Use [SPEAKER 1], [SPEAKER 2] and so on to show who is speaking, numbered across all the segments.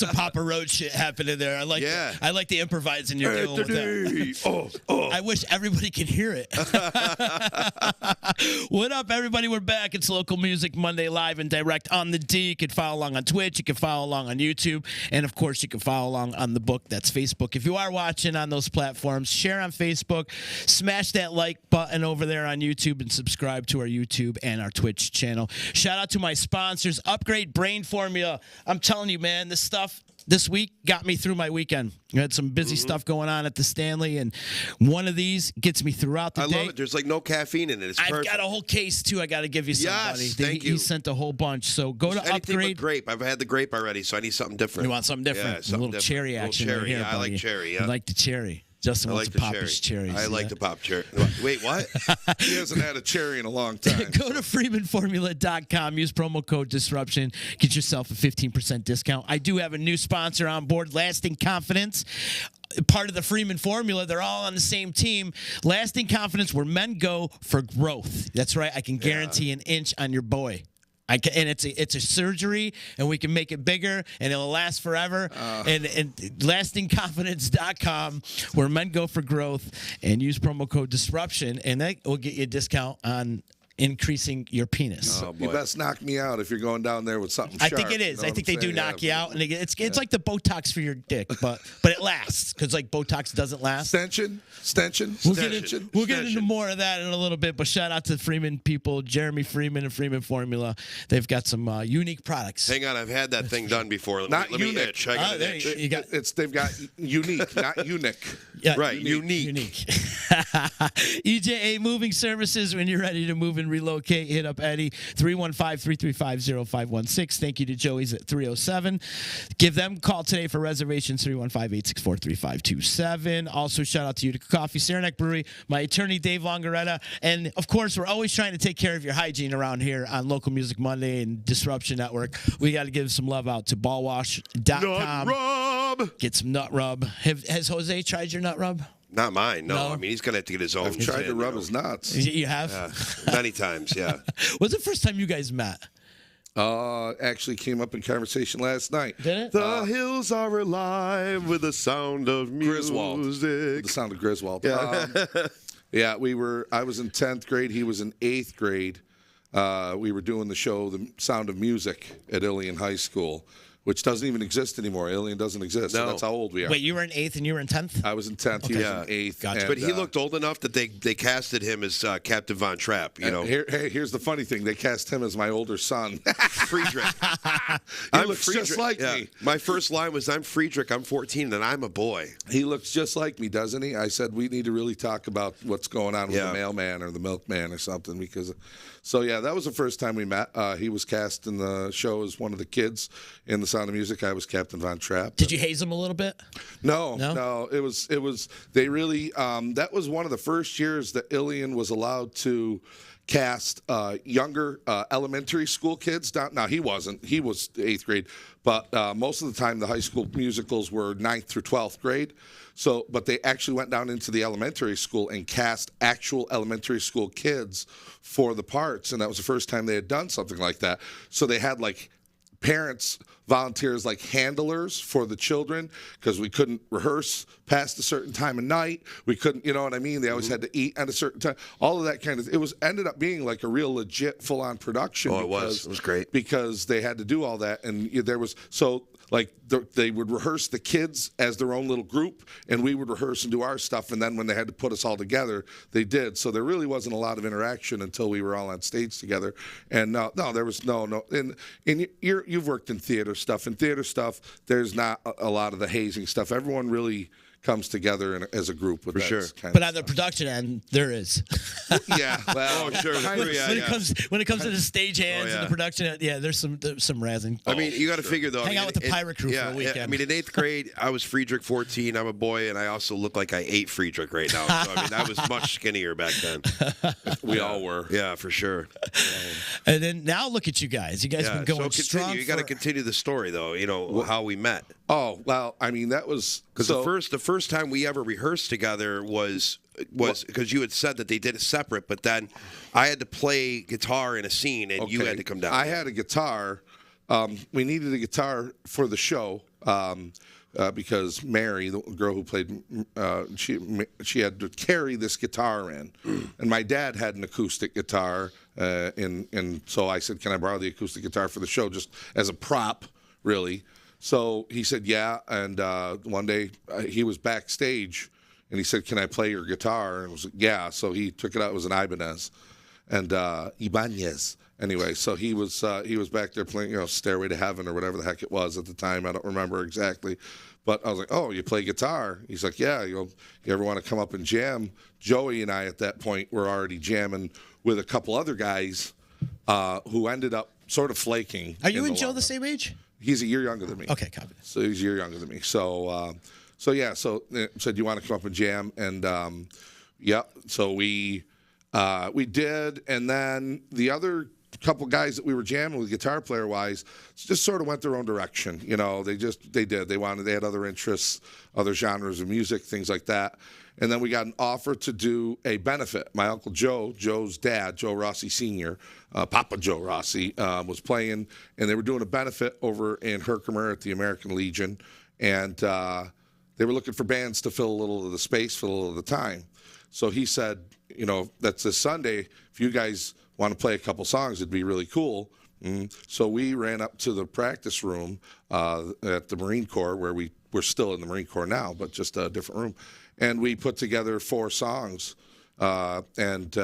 [SPEAKER 1] some Papa Roach shit happening there. I like the improvising you're doing with that. I wish everybody could hear it. What up, everybody? We're back. It's Local Music Monday live and direct on the D. You can follow along on Twitch. You can follow along on YouTube. And, of course, you can follow along on the book. That's Facebook. If you are watching on those platforms, share on Facebook. Smash that like button over there on YouTube and subscribe to our YouTube and our Twitch channel. Shout out to my sponsors, Upgrade Brain Formula. I'm telling you, man, this stuff this week got me through my weekend. I had some busy stuff going on at the Stanley, and one of these gets me throughout the day.
[SPEAKER 2] I love it. There's like no caffeine in it. It's perfect.
[SPEAKER 1] I've got a whole case, too. I got to give you somebody.
[SPEAKER 2] Yes, thank you.
[SPEAKER 1] He sent a whole bunch. So go to
[SPEAKER 2] Anything
[SPEAKER 1] Upgrade.
[SPEAKER 2] but grape. I've had the grape already, so I need something different.
[SPEAKER 1] You want something different?
[SPEAKER 2] Yeah,
[SPEAKER 1] a little cherry action right here,
[SPEAKER 2] I like cherry, yeah.
[SPEAKER 1] I like the cherry. Justin wants to pop his cherries.
[SPEAKER 2] I like to pop cherry. Wait, what?
[SPEAKER 3] He hasn't had a cherry in a long time.
[SPEAKER 1] Go to freemanformula.com. Use promo code Disruption. Get yourself a 15% discount. I do have a new sponsor on board, Lasting Confidence. Part of the Freeman formula, they're all on the same team. Lasting Confidence, where men go for growth. That's right. I can guarantee an inch on your boy. And it's a surgery, and we can make it bigger, and it'll last forever. And lastingconfidence.com, where men go for growth, and use promo code Disruption, and that will get you a discount on increasing your penis.
[SPEAKER 3] You best knock me out if you're going down there with something sharp.
[SPEAKER 1] I think it is.
[SPEAKER 3] You know
[SPEAKER 1] I think they do knock you out, and it's like the Botox for your dick, but it lasts, because like Botox doesn't last.
[SPEAKER 3] Stention.
[SPEAKER 1] We'll get into more of that in a little bit, but shout out to the Freeman people, Jeremy Freeman and Freeman Formula. They've got some unique products.
[SPEAKER 2] Hang on, I've had that thing done before.
[SPEAKER 3] Not
[SPEAKER 2] let me itch. I got an itch.
[SPEAKER 3] They've got unique, not unique.
[SPEAKER 1] Yeah,
[SPEAKER 2] right,
[SPEAKER 1] unique. EJA Moving Services, when you're ready to move and relocate, hit up Eddie, 315-335-0516. Thank you to Joey's at 307. Give them a call today for reservations, 315-864-3527. Also, shout out to Utica Coffee, Saranac Brewery, my attorney, Dave Longaretta. And, of course, we're always trying to take care of your hygiene around here on Local Music Monday and Disruption Network. We got to give some love out to ballwash.com.
[SPEAKER 2] Nut rub!
[SPEAKER 1] Get some nut rub. Has Jose tried your nut rub?
[SPEAKER 2] Not mine, no. I mean, he's going to have to get his own.
[SPEAKER 3] I've tried to rub his nuts.
[SPEAKER 1] You have?
[SPEAKER 2] Many times, yeah.
[SPEAKER 1] When's the first time you guys met?
[SPEAKER 3] Actually came up in conversation last night.
[SPEAKER 1] Did it?
[SPEAKER 2] The hills are alive with the sound of music.
[SPEAKER 3] Griswold. The sound of Griswold.
[SPEAKER 2] Yeah.
[SPEAKER 3] Yeah, I was in 10th grade. He was in 8th grade. We were doing the show, The Sound of Music, at Ilion High School, which doesn't even exist anymore. Ilion doesn't exist.
[SPEAKER 2] No.
[SPEAKER 3] So that's how old we are.
[SPEAKER 1] Wait, you were in 8th and you were in 10th?
[SPEAKER 3] I was in 10th. He was in 8th.
[SPEAKER 1] Gotcha.
[SPEAKER 3] And,
[SPEAKER 2] But he looked old enough that they casted him as Captain Von Trapp, you know.
[SPEAKER 3] Here's the funny thing. They cast him as my older son.
[SPEAKER 2] Friedrich.
[SPEAKER 3] He looks just like me.
[SPEAKER 2] My first line was, I'm Friedrich, I'm 14, and I'm a boy.
[SPEAKER 3] He looks just like me, doesn't he? I said, we need to really talk about what's going on with the mailman or the milkman or something. So, that was the first time we met. He was cast in the show as one of the kids in The Sound of Music. I was Captain Von Trapp.
[SPEAKER 1] Did you haze him a little bit?
[SPEAKER 3] No. It was. They really. That was one of the first years that Ilion was allowed to cast younger elementary school kids. Now he wasn't. He was 8th grade, but most of the time the high school musicals were 9th through 12th grade. So, but they actually went down into the elementary school and cast actual elementary school kids for the parts, and that was the first time they had done something like that. So they had like parents, volunteers, like handlers for the children, because we couldn't rehearse past a certain time of night. We couldn't, you know what I mean? They always had to eat at a certain time. All of that kind of, ended up being like a real legit full-on production.
[SPEAKER 2] Oh, it was great.
[SPEAKER 3] Because they had to do all that, and there was, so like they would rehearse the kids as their own little group, and we would rehearse and do our stuff, and then when they had to put us all together, they did. So there really wasn't a lot of interaction until we were all on stage together. And no, there was no. And you've worked in theater stuff. In theater stuff, there's not a lot of the hazing stuff. Everyone really comes together as a group with
[SPEAKER 2] For
[SPEAKER 3] that
[SPEAKER 2] sure.
[SPEAKER 3] kind
[SPEAKER 1] But
[SPEAKER 3] of
[SPEAKER 1] on the
[SPEAKER 3] stuff.
[SPEAKER 1] production end, there is.
[SPEAKER 3] Yeah, well,
[SPEAKER 2] Oh, sure.
[SPEAKER 1] When it comes to the stage hands and the production end, there's some razzing.
[SPEAKER 2] I mean, you got to figure, though.
[SPEAKER 1] Hang out with the pirate crew for a weekend.
[SPEAKER 2] I mean, in 8th grade, I was Friedrich 14. I'm a boy, and I also look like I ate Friedrich right now. So, I mean, I was much skinnier back then.
[SPEAKER 3] we all were.
[SPEAKER 2] Yeah, for sure.
[SPEAKER 1] And then now look at you guys. You guys have been going strong.
[SPEAKER 2] You got to continue the story, though, you know, how we met.
[SPEAKER 3] Oh, well, I mean, that was...
[SPEAKER 2] Because the first time we ever rehearsed together was because you had said that they did it separate, but then I had to play guitar in a scene, and you had to come down.
[SPEAKER 3] I had a guitar. We needed a guitar for the show, because Mary, the girl who played, she had to carry this guitar in, and my dad had an acoustic guitar, and so I said, "Can I borrow the acoustic guitar for the show, just as a prop, really?" So he said, "Yeah," and one day he was backstage, and he said, "Can I play your guitar?" And I was like, "Yeah." So he took it out. It was an Ibanez, and Ibanez. Anyway, so he was back there playing, Stairway to Heaven or whatever the heck it was at the time. I don't remember exactly, but I was like, "Oh, you play guitar?" He's like, "Yeah. You ever want to come up and jam?" Joey and I at that point were already jamming with a couple other guys who ended up sort of flaking.
[SPEAKER 1] Are you and Joe the same age?
[SPEAKER 3] He's a year younger than me.
[SPEAKER 1] Okay, copy.
[SPEAKER 3] So he's a year younger than me. So said, "You want to come up and jam?" And so we did, and then the other couple guys that we were jamming with, guitar player wise, just sort of went their own direction. They had other interests, other genres of music, things like that. And then we got an offer to do a benefit. My Uncle Joe's dad, Joe Rossi Sr., Papa Joe Rossi, was playing, and they were doing a benefit over in Herkimer at the American Legion. And they were looking for bands to fill a little of the space, fill a little of the time. So he said, that's this Sunday. If you guys want to play a couple songs, it'd be really cool. So we ran up to the practice room at the Marine Corps, where we're still in the Marine Corps now, but just a different room. And we put together 4 songs, and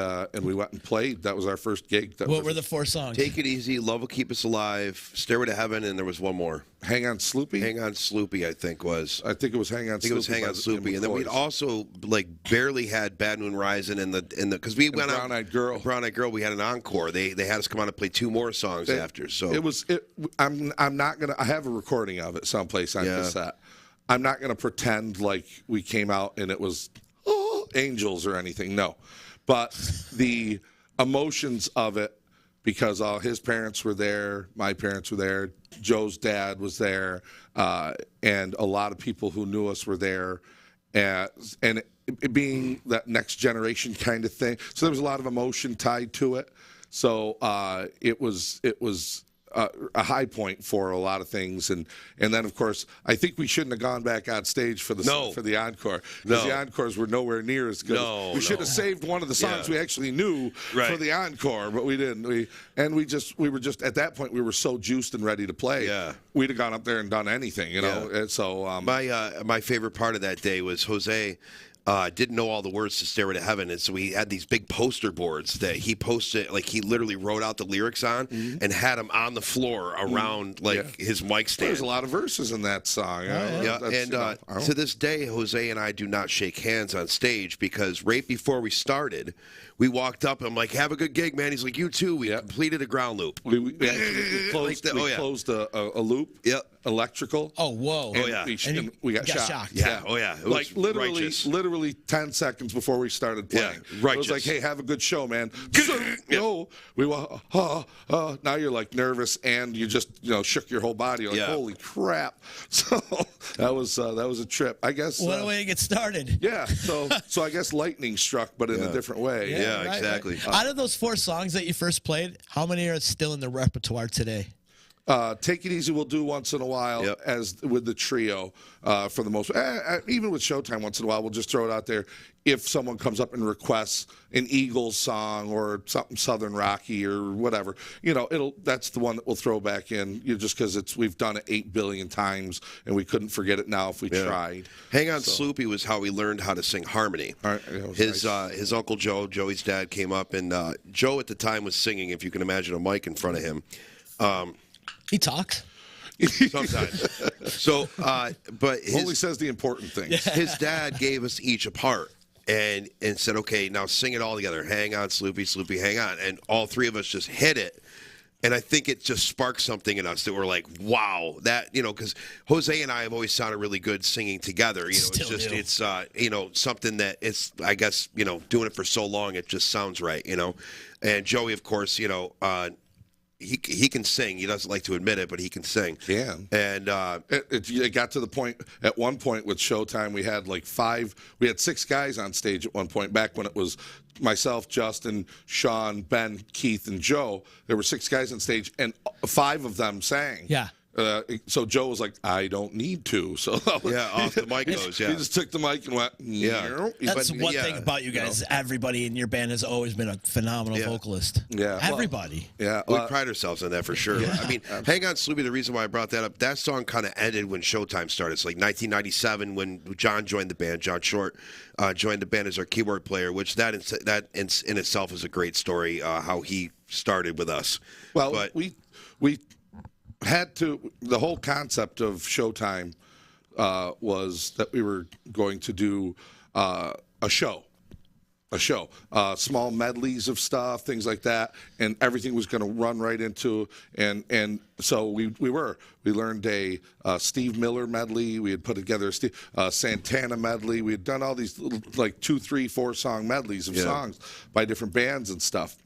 [SPEAKER 3] we went and played. That was our first gig.
[SPEAKER 1] What were the 4 songs?
[SPEAKER 2] Take It Easy, Love Will Keep Us Alive, Stairway to Heaven, and there was one more.
[SPEAKER 3] Hang On Sloopy?
[SPEAKER 2] Hang On Sloopy, I think it was
[SPEAKER 3] Hang On Sloopy.
[SPEAKER 2] And then we'd also barely had Bad Moon Rising because we went
[SPEAKER 3] on Brown Eyed Girl.
[SPEAKER 2] We had an encore. They had us come on and play 2 more songs after. So
[SPEAKER 3] I'm not gonna. I have a recording of it someplace on cassette. I'm not gonna pretend like we came out and it was angels or anything. No, but the emotions of it, because all his parents were there, my parents were there, Joe's dad was there, and a lot of people who knew us were there, and it being that next generation kind of thing. So there was a lot of emotion tied to it. So it was a high point for a lot of things, and then of course I think we shouldn't have gone back on stage for the encore, because the encores were nowhere near as good. We should have saved one of the songs we actually knew for the encore, but we didn't. We were just at that point we were so juiced and ready to play. We'd have gone up there and done anything, And so
[SPEAKER 2] my favorite part of that day was Jose didn't know all the words to Stairway to Heaven, and so we had these big poster boards that he posted, he literally wrote out the lyrics on and had them on the floor around his mic stand.
[SPEAKER 3] There's a lot of verses in that song.
[SPEAKER 2] To this day, Jose and I do not shake hands on stage, because right before we started, we walked up and I'm like, "Have a good gig, man." He's like, "You too." We completed a ground loop.
[SPEAKER 3] We closed a loop. Electrical.
[SPEAKER 1] Oh, whoa.
[SPEAKER 3] And we got shocked.
[SPEAKER 2] Yeah. Oh, yeah. It was
[SPEAKER 3] literally 10 seconds before we started playing. It was like, "Hey, have a good show, man." We were, now you're nervous, and you just, shook your whole body. You're like, "Holy crap." So that was a trip, I guess.
[SPEAKER 1] What a way to get started.
[SPEAKER 3] Yeah. So I guess lightning struck, but in a different way.
[SPEAKER 2] Yeah, exactly.
[SPEAKER 1] Right. Out of those 4 songs that you first played, how many are still in the repertoire today?
[SPEAKER 3] Take It Easy we'll do once in a while, as with the trio, for the most. Even with Showtime, once in a while, we'll just throw it out there. If someone comes up and requests an Eagles song or something Southern Rocky or whatever, that's the one that we'll throw back in. Just because we've done it 8 billion times, and we couldn't forget it now if we tried.
[SPEAKER 2] Hang On Sloopy was how we learned how to sing harmony. His Uncle Joe, Joey's dad, came up, and Joe at the time was singing. If you can imagine a mic in front of him.
[SPEAKER 1] He talks.
[SPEAKER 2] Sometimes. So, but
[SPEAKER 3] only says the important things.
[SPEAKER 2] His dad gave us each a part and said, "Okay, now sing it all together. Hang on, Sloopy, Sloopy, hang on." And all 3 of us just hit it. And I think it just sparked something in us that we're like, "Wow, that," because Jose and I have always sounded really good singing together. It's something that it's, I guess, doing it for so long, it just sounds right, And Joey, of course, he can sing. He doesn't like to admit it, but he can sing.
[SPEAKER 3] Yeah.
[SPEAKER 2] And
[SPEAKER 3] it got to the point, at one point with Showtime, we had 6 guys on stage at one point, back when it was myself, Justin, Sean, Ben, Keith, and Joe. There were 6 guys on stage, and 5 of them sang.
[SPEAKER 1] Yeah.
[SPEAKER 3] So Joe was like, I don't need to. So
[SPEAKER 2] Yeah, off the mic goes, yeah.
[SPEAKER 3] He just took the mic and went,
[SPEAKER 2] Yeah.
[SPEAKER 1] That's
[SPEAKER 2] But,
[SPEAKER 1] one
[SPEAKER 2] yeah,
[SPEAKER 1] thing about you guys. Everybody in your band has always been a phenomenal vocalist.
[SPEAKER 3] Yeah.
[SPEAKER 1] Everybody.
[SPEAKER 3] Yeah.
[SPEAKER 2] We pride ourselves on that for sure. I mean, Hang On Sloopy, the reason why I brought that up, that song kind of ended when Showtime started. It's like 1997 when John joined the band. John Short joined the band as our keyboard player, which that in itself is a great story, how he started with us.
[SPEAKER 3] Well,
[SPEAKER 2] but,
[SPEAKER 3] we had to, the whole concept of Showtime was that we were going to do a show, small medleys of stuff, things like that, and everything was going to run right into, and so we learned a Steve Miller medley. We had put together a Santana medley. We had done all these little, like 2, 3, 4 song medleys of songs by different bands and stuff.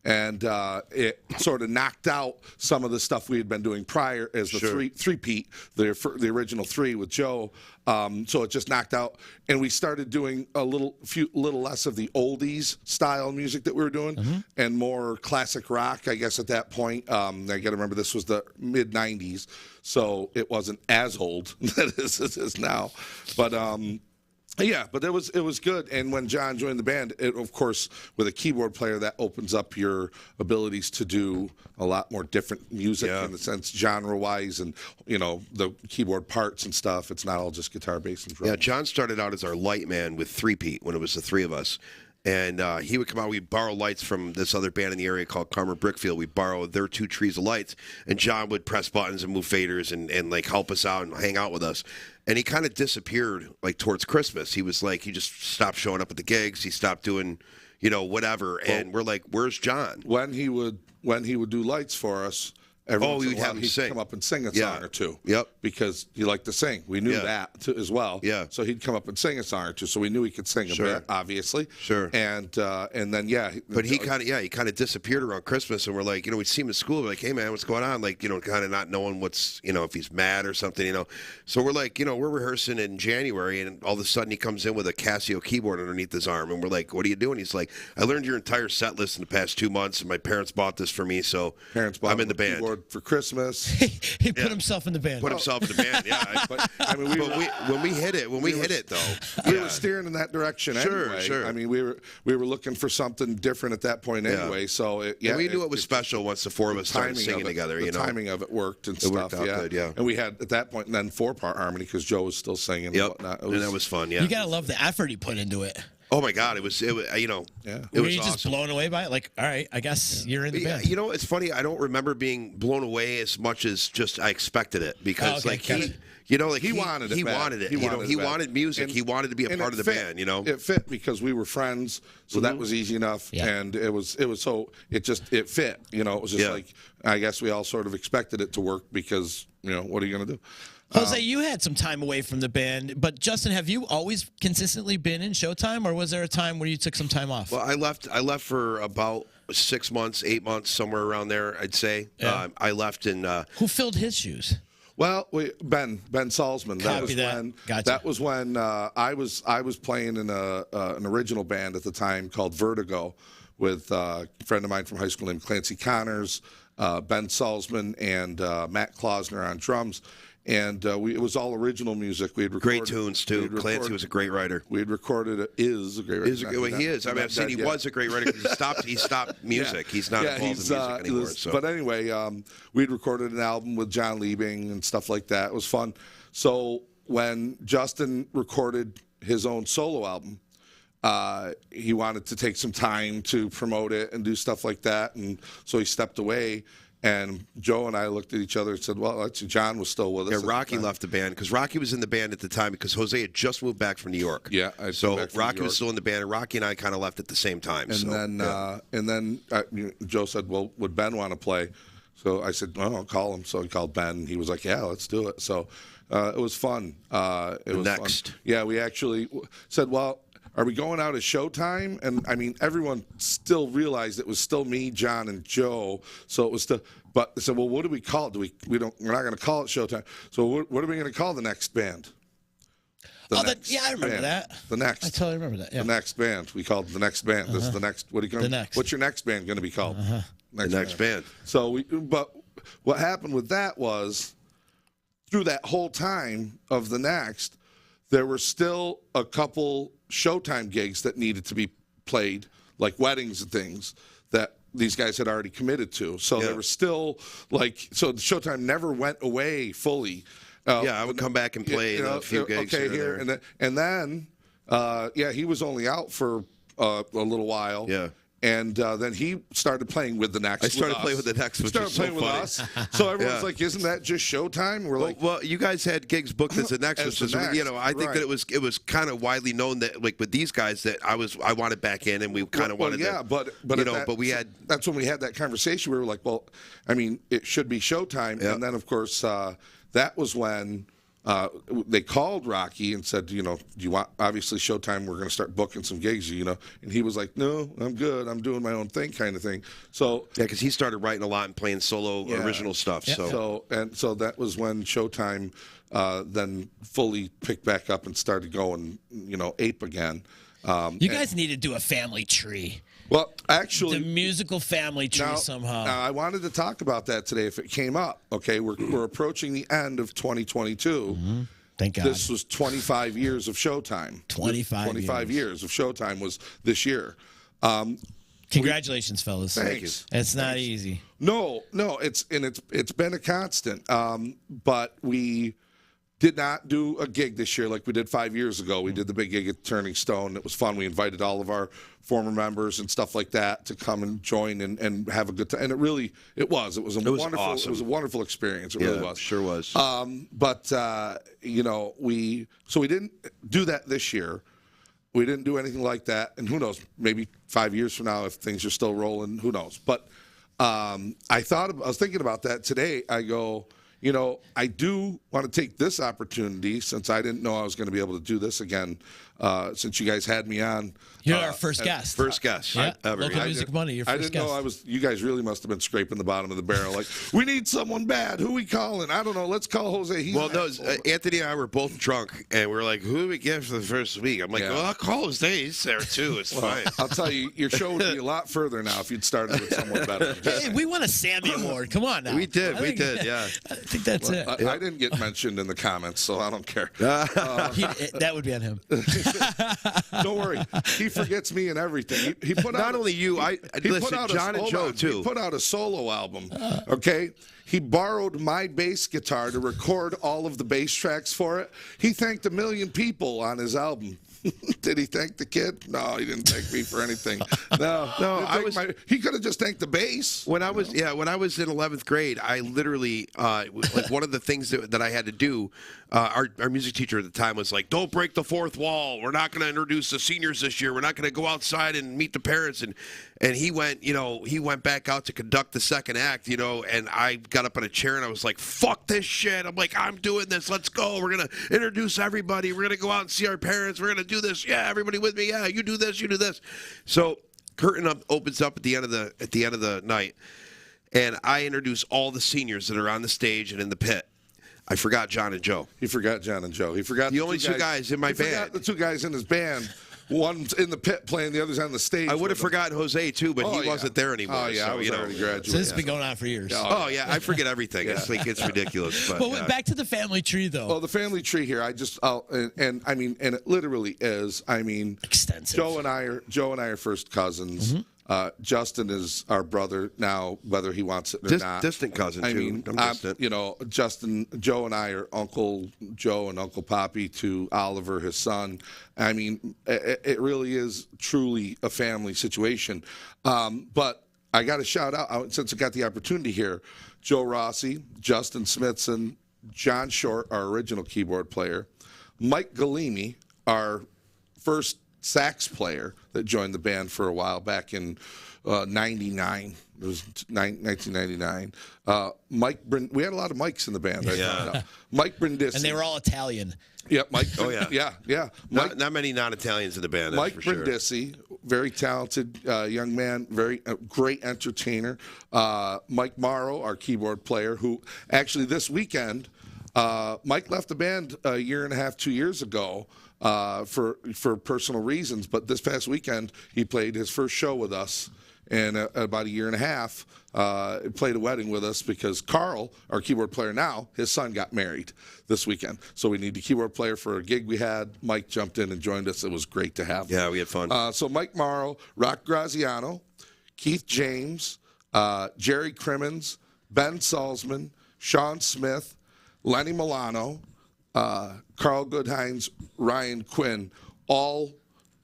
[SPEAKER 3] And it sort of knocked out some of the stuff we had been doing prior as the three-peat, the original 3 with Joe. So it just knocked out, and we started doing a little less of the oldies style music that we were doing, and more classic rock. I guess at that point, I got to remember this was the mid '90s, so it wasn't as old as it is now, but. Yeah, but it was good. And when John joined the band, of course, with a keyboard player, that opens up your abilities to do a lot more different music in the sense genre-wise, and the keyboard parts and stuff. It's not all just guitar, bass, and drums.
[SPEAKER 2] Yeah, John started out as our light man with three-peat when it was the 3 of us. And he would come out. We'd borrow lights from this other band in the area called Carmer Brickfield. We'd borrow their 2 trees of lights, and John would press buttons and move faders and like help us out and hang out with us. And he kind of disappeared like towards Christmas. He was like, he just stopped showing up at the gigs. He stopped doing, whatever. And we're like, where's John?
[SPEAKER 3] When he would do lights for us.
[SPEAKER 2] We would have him sing.
[SPEAKER 3] Come up and sing a song or two.
[SPEAKER 2] Yep.
[SPEAKER 3] Because he liked to sing. We knew that too, as well.
[SPEAKER 2] Yeah.
[SPEAKER 3] So he'd come up and sing a song or two. So we knew he could sing a bit, obviously.
[SPEAKER 2] Sure.
[SPEAKER 3] And then
[SPEAKER 2] But he kind of disappeared around Christmas, and we're like, we'd see him in school. We're like, hey man, what's going on? Like, kind of not knowing what's, if he's mad or something, So we're like, we're rehearsing in January, and all of a sudden he comes in with a Casio keyboard underneath his arm, and we're like, what are you doing? He's like, I learned your entire set list in the past 2 months, and my parents bought this for me, so I'm in the band.
[SPEAKER 3] Keyboard for Christmas.
[SPEAKER 1] He put himself in the band.
[SPEAKER 2] Put himself in the band, yeah. But when we hit it, though,
[SPEAKER 3] we were steering in that direction. Anyway.
[SPEAKER 2] Sure.
[SPEAKER 3] I mean, we were looking for something different at that point anyway. So
[SPEAKER 2] and we knew it was special once the 4 of us started singing together.
[SPEAKER 3] The timing of it worked and stuff.
[SPEAKER 2] Worked out good, yeah.
[SPEAKER 3] And we had at that point then 4-part harmony because Joe was still singing.
[SPEAKER 2] Yep.
[SPEAKER 3] And whatnot.
[SPEAKER 2] And that was fun. Yeah.
[SPEAKER 1] You gotta love the effort he put into it.
[SPEAKER 2] Oh my God, it was
[SPEAKER 1] Were
[SPEAKER 2] was
[SPEAKER 1] you
[SPEAKER 2] awesome.
[SPEAKER 1] just blown away by it? Like, all right, I guess you're in the band.
[SPEAKER 2] It's funny. I don't remember being blown away as much as just I expected it because he wanted it. He wanted it. He wanted music. He wanted to be a part of the band.
[SPEAKER 3] It fit because we were friends, so that was easy enough.
[SPEAKER 1] Yeah.
[SPEAKER 3] And it fit. It was just like I guess we all sort of expected it to work because what are you going to do?
[SPEAKER 1] Jose, you had some time away from the band, but Justin, have you always consistently been in Showtime, or was there a time where you took some time off?
[SPEAKER 2] Well, I left for about 6 months, 8 months, somewhere around there, I'd say.
[SPEAKER 1] Yeah.
[SPEAKER 2] I left in.
[SPEAKER 1] Who filled his shoes?
[SPEAKER 3] Well, Ben Salzman.
[SPEAKER 1] Gotcha.
[SPEAKER 3] That was when I was playing in an original band at the time called Vertigo with a friend of mine from high school named Clancy Connors, Ben Salzman, and Matt Klausner on drums. And it was all original music. We had recorded
[SPEAKER 2] great tunes too. Clancy was a great writer.
[SPEAKER 3] We had recorded is a great writer.
[SPEAKER 2] He is. I mean, I've seen he was a great writer. He stopped music. He's not involved in music anymore.
[SPEAKER 3] But anyway, we'd recorded an album with John Liebing and stuff like that. It was fun. So when Justin recorded his own solo album, he wanted to take some time to promote it and do stuff like that, and so he stepped away. And Joe and I looked at each other and said, well, actually, John was still with us.
[SPEAKER 2] Yeah, Rocky left the band because Rocky was in the band at the time because Jose had just moved back from New York.
[SPEAKER 3] Yeah.
[SPEAKER 2] So Rocky was still in the band, and Rocky and I kind of left at the same time.
[SPEAKER 3] And then Joe said, well, would Ben want to play? So I said, well, I'll call him. So he called Ben. He was like, yeah, let's do it. So it was fun. It was
[SPEAKER 2] Next.
[SPEAKER 3] fun. Yeah, we actually said, well, are we going out at Showtime? And I mean, everyone still realized it was still me, John, and Joe. So it was still. But they said, well, what do we call it? We're not going to call it Showtime. So what are we going to call the next band?
[SPEAKER 1] I remember that.
[SPEAKER 3] The next.
[SPEAKER 1] I totally remember that. Yeah.
[SPEAKER 3] The next band. We called it the next band. This is the next. What are you going?
[SPEAKER 1] The next.
[SPEAKER 3] What's your next band going to be called?
[SPEAKER 2] The next band.
[SPEAKER 3] So but what happened with that was through that whole time of the next, there were still a couple Showtime gigs that needed to be played, like weddings and things that these guys had already committed to. So there was still so Showtime never went away fully.
[SPEAKER 2] I would come back and play a few gigs here.
[SPEAKER 3] And then he was only out for a little while.
[SPEAKER 2] Yeah.
[SPEAKER 3] And then he started playing with the Next.
[SPEAKER 2] I started playing with the Next, which is so funny.
[SPEAKER 3] Us. So everyone's like, "Isn't that just Showtime?" We're like,
[SPEAKER 2] "Well, you guys had gigs booked as the Next, which is, I think that it was kind of widely known that like with these guys that I wanted back in, and we kind of wanted to, but we had
[SPEAKER 3] that's when we had that conversation. We were like, well, I mean, it should be Showtime, and then of course that was when. They called Rocky and said, do you want, obviously Showtime, we're going to start booking some gigs, and he was like, no, I'm good. I'm doing my own thing kind of thing. So
[SPEAKER 2] yeah, because he started writing a lot and playing solo original stuff. Yeah.
[SPEAKER 3] So that was when Showtime then fully picked back up and started going, ape again.
[SPEAKER 1] You guys need to do a family tree.
[SPEAKER 3] Well, actually,
[SPEAKER 1] the musical family tree somehow.
[SPEAKER 3] I wanted to talk about that today if it came up. Okay, we're approaching the end of 2022.
[SPEAKER 1] Mm-hmm. Thank God.
[SPEAKER 3] This was 25 years of Showtime.
[SPEAKER 1] 25
[SPEAKER 3] years of Showtime was this year.
[SPEAKER 1] Congratulations, fellas.
[SPEAKER 3] Thanks.
[SPEAKER 1] It's not easy.
[SPEAKER 3] No, it's been a constant. But we did not do a gig this year like we did 5 years ago. We did the big gig at Turning Stone. It was fun. We invited all of our former members and stuff like that to come and join and have a good time. And it was a wonderful
[SPEAKER 2] awesome.
[SPEAKER 3] It was a wonderful experience. It really was.
[SPEAKER 2] Sure was.
[SPEAKER 3] But we didn't do that this year. We didn't do anything like that. And who knows, maybe 5 years from now if things are still rolling, who knows. But I was thinking about that today. I go, I do want to take this opportunity since I didn't know I was going to be able to do this again. Since you guys had me on,
[SPEAKER 1] you're our first guest.
[SPEAKER 2] First guest, ever.
[SPEAKER 1] Local Music Money. Your first
[SPEAKER 3] I didn't know I was. You guys really must have been scraping the bottom of the barrel. Like, we need someone bad. Who we calling? I don't know. Let's call Jose.
[SPEAKER 2] Anthony and I were both drunk, and we were like, "Who do we get for the first week?" I'm like, "Well, I'll call Jose. He's there too. It's fine."
[SPEAKER 3] I'll tell you, your show would be a lot further now if you'd started with someone better.
[SPEAKER 1] Hey, we won a Sammy Award. Come on now.
[SPEAKER 2] We did. Yeah.
[SPEAKER 1] I think that's it.
[SPEAKER 3] I didn't get mentioned in the comments, so I don't care.
[SPEAKER 1] That would be on him.
[SPEAKER 3] Don't worry, he forgets me and everything. He put out
[SPEAKER 2] not only you. John and Joe too.
[SPEAKER 3] He put out a solo album. Okay, he borrowed my bass guitar to record all of the bass tracks for it. He thanked 1 million people on his album. Did he thank the kid? No, he didn't thank me for anything. No. He could have just thanked the bass.
[SPEAKER 2] When I was in 11th grade, I literally like one of the things that I had to do. Our music teacher at the time was like, "Don't break the fourth wall. We're not going to introduce the seniors this year. We're not going to go outside and meet the parents." And he went back out to conduct the second act, and I got up in a chair and I was like, "Fuck this shit." I'm like, "I'm doing this. Let's go. We're going to introduce everybody. We're going to go out and see our parents. We're going to do this. Yeah, everybody with me. Yeah, you do this, you do this." So curtain opens up at the end of the night, and I introduce all the seniors that are on the stage and in the pit. I forgot John and Joe.
[SPEAKER 3] He forgot John and Joe. He forgot
[SPEAKER 2] the only two guys in my band.
[SPEAKER 3] He forgot the two guys in his band. One's in the pit playing, the other's on the stage.
[SPEAKER 2] I would have forgotten Jose too, but he wasn't there anymore.
[SPEAKER 3] Oh yeah,
[SPEAKER 2] so,
[SPEAKER 3] I was already graduated.
[SPEAKER 1] So this has been going on for years.
[SPEAKER 2] Oh yeah, I forget everything. It's like it's ridiculous. But
[SPEAKER 1] back to the family tree though.
[SPEAKER 3] Well, the family tree here, and it literally is. I mean,
[SPEAKER 1] extensive.
[SPEAKER 3] Joe and I are first cousins. Mm-hmm. Justin is our brother now, whether he wants it or not.
[SPEAKER 2] Distant cousin, too.
[SPEAKER 3] I mean, Justin, Joe and I are Uncle Joe and Uncle Poppy to Oliver, his son. I mean, it really is truly a family situation. But I got to shout out, since I got the opportunity here, Joe Rossi, Justin Smithson, John Short, our original keyboard player, Mike Galimi, our first sax player that joined the band for a while back in 99. It was 1999. We had a lot of Mikes in the band. Mike Brindisi.
[SPEAKER 1] And they were all Italian.
[SPEAKER 3] Yep, Mike.
[SPEAKER 2] Oh, yeah.
[SPEAKER 3] Yeah.
[SPEAKER 2] Not many non-Italians in the band, that's
[SPEAKER 3] Mike
[SPEAKER 2] for sure.
[SPEAKER 3] Brindisi, very talented young man, very great entertainer. Mike Morrow, our keyboard player, who actually this weekend, Mike left the band a year and a half, 2 years ago, for personal reasons, but this past weekend he played his first show with us and about a year and a half, played a wedding with us because Carl, our keyboard player now, his son got married this weekend. So we need a keyboard player for a gig we had. Mike jumped in and joined us. It was great to have him.
[SPEAKER 2] Yeah, we had fun.
[SPEAKER 3] So Mike Morrow, Rock Graziano, Keith James, Jerry Crimmins, Ben Salzman, Sean Smith, Lenny Milano, Carl Goodhines, Ryan Quinn, all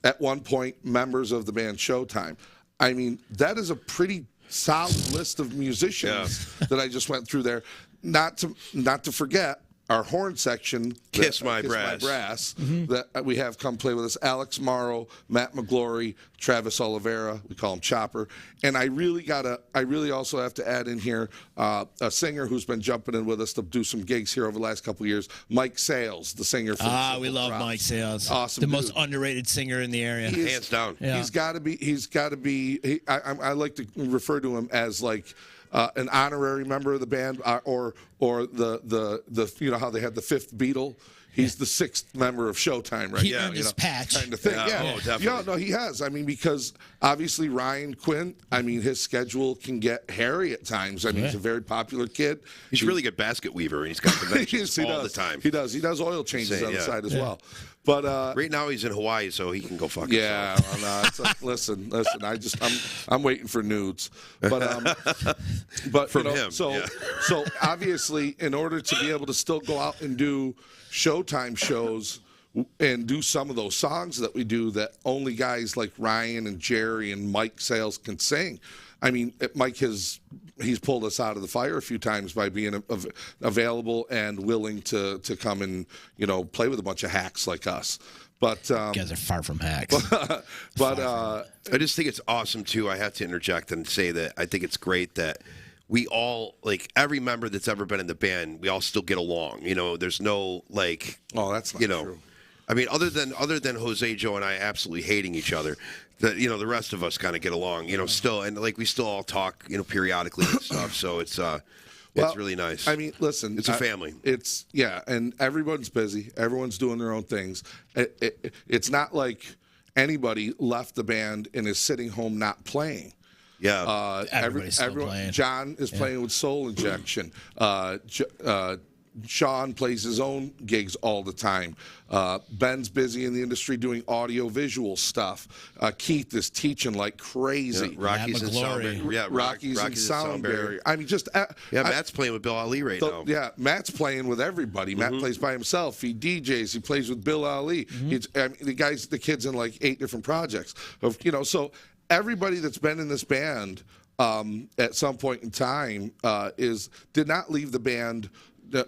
[SPEAKER 3] at one point members of the band Showtime. I mean, that is a pretty solid list of musicians that I just went through there. Not to forget our horn section,
[SPEAKER 2] Kiss My Brass,
[SPEAKER 3] that we have come play with us. Alex Morrow, Matt McGlory, Travis Oliveira, we call him Chopper. And I really also have to add in here a singer who's been jumping in with us to do some gigs here over the last couple of years, Mike Sales, the singer for
[SPEAKER 1] we love Mike Sales.
[SPEAKER 3] Awesome,
[SPEAKER 1] the
[SPEAKER 3] dude.
[SPEAKER 1] most underrated singer in the area.
[SPEAKER 2] Hands down.
[SPEAKER 1] Yeah.
[SPEAKER 3] He's got to be. I like to refer to him as like an honorary member of the band, or the you know how they had the fifth Beatle. He's the sixth member of Showtime right
[SPEAKER 1] he
[SPEAKER 3] now.
[SPEAKER 1] Earned his patch.
[SPEAKER 3] Kind of thing.
[SPEAKER 2] Oh, definitely.
[SPEAKER 3] Yeah, no, he has. I mean, because obviously Ryan Quinn. I mean, his schedule can get hairy at times. I mean, he's a very popular kid.
[SPEAKER 2] He's a really good basket weaver, and he's got conventions all the time.
[SPEAKER 3] He does. He does oil changes on the side as well. But
[SPEAKER 2] right now he's in Hawaii, so he can go fuck
[SPEAKER 3] himself. Yeah, it's like, listen. I'm waiting for nudes, but
[SPEAKER 2] from
[SPEAKER 3] you know,
[SPEAKER 2] him.
[SPEAKER 3] So obviously, in order to be able to still go out and do Showtime shows and do some of those songs that we do that only guys like Ryan and Jerry and Mike Sales can sing. I mean, Mike he's pulled us out of the fire a few times by being available and willing to come and, you know, play with a bunch of hacks like us. But
[SPEAKER 1] you guys are far from hacks.
[SPEAKER 2] I just think it's awesome too. I have to interject and say that I think it's great that we all, like, every member that's ever been in the band, we all still get along. You know, there's no like.
[SPEAKER 3] Oh, that's not true.
[SPEAKER 2] I mean, other than Jose, Joe, and I absolutely hating each other, the rest of us kind of get along. You know, still, and like we still all talk, you know, periodically and stuff. So it's really nice.
[SPEAKER 3] I mean, listen,
[SPEAKER 2] it's a family.
[SPEAKER 3] And everyone's busy. Everyone's doing their own things. It's not like anybody left the band and is sitting home not playing.
[SPEAKER 2] Yeah,
[SPEAKER 1] everybody's still playing.
[SPEAKER 3] John is playing with Soul Injection. Sean plays his own gigs all the time. Ben's busy in the industry doing audio-visual stuff. Keith is teaching like crazy.
[SPEAKER 2] Rocky's in Soundberry. Yeah,
[SPEAKER 3] Rocky's in Soundberry. I mean, just
[SPEAKER 2] Matt's playing with Bill Ali right now.
[SPEAKER 3] Yeah, Matt's playing with everybody. Matt plays by himself. He DJs. He plays with Bill Ali. The kid's in like 8 different projects. So everybody that's been in this band at some point in time did not leave the band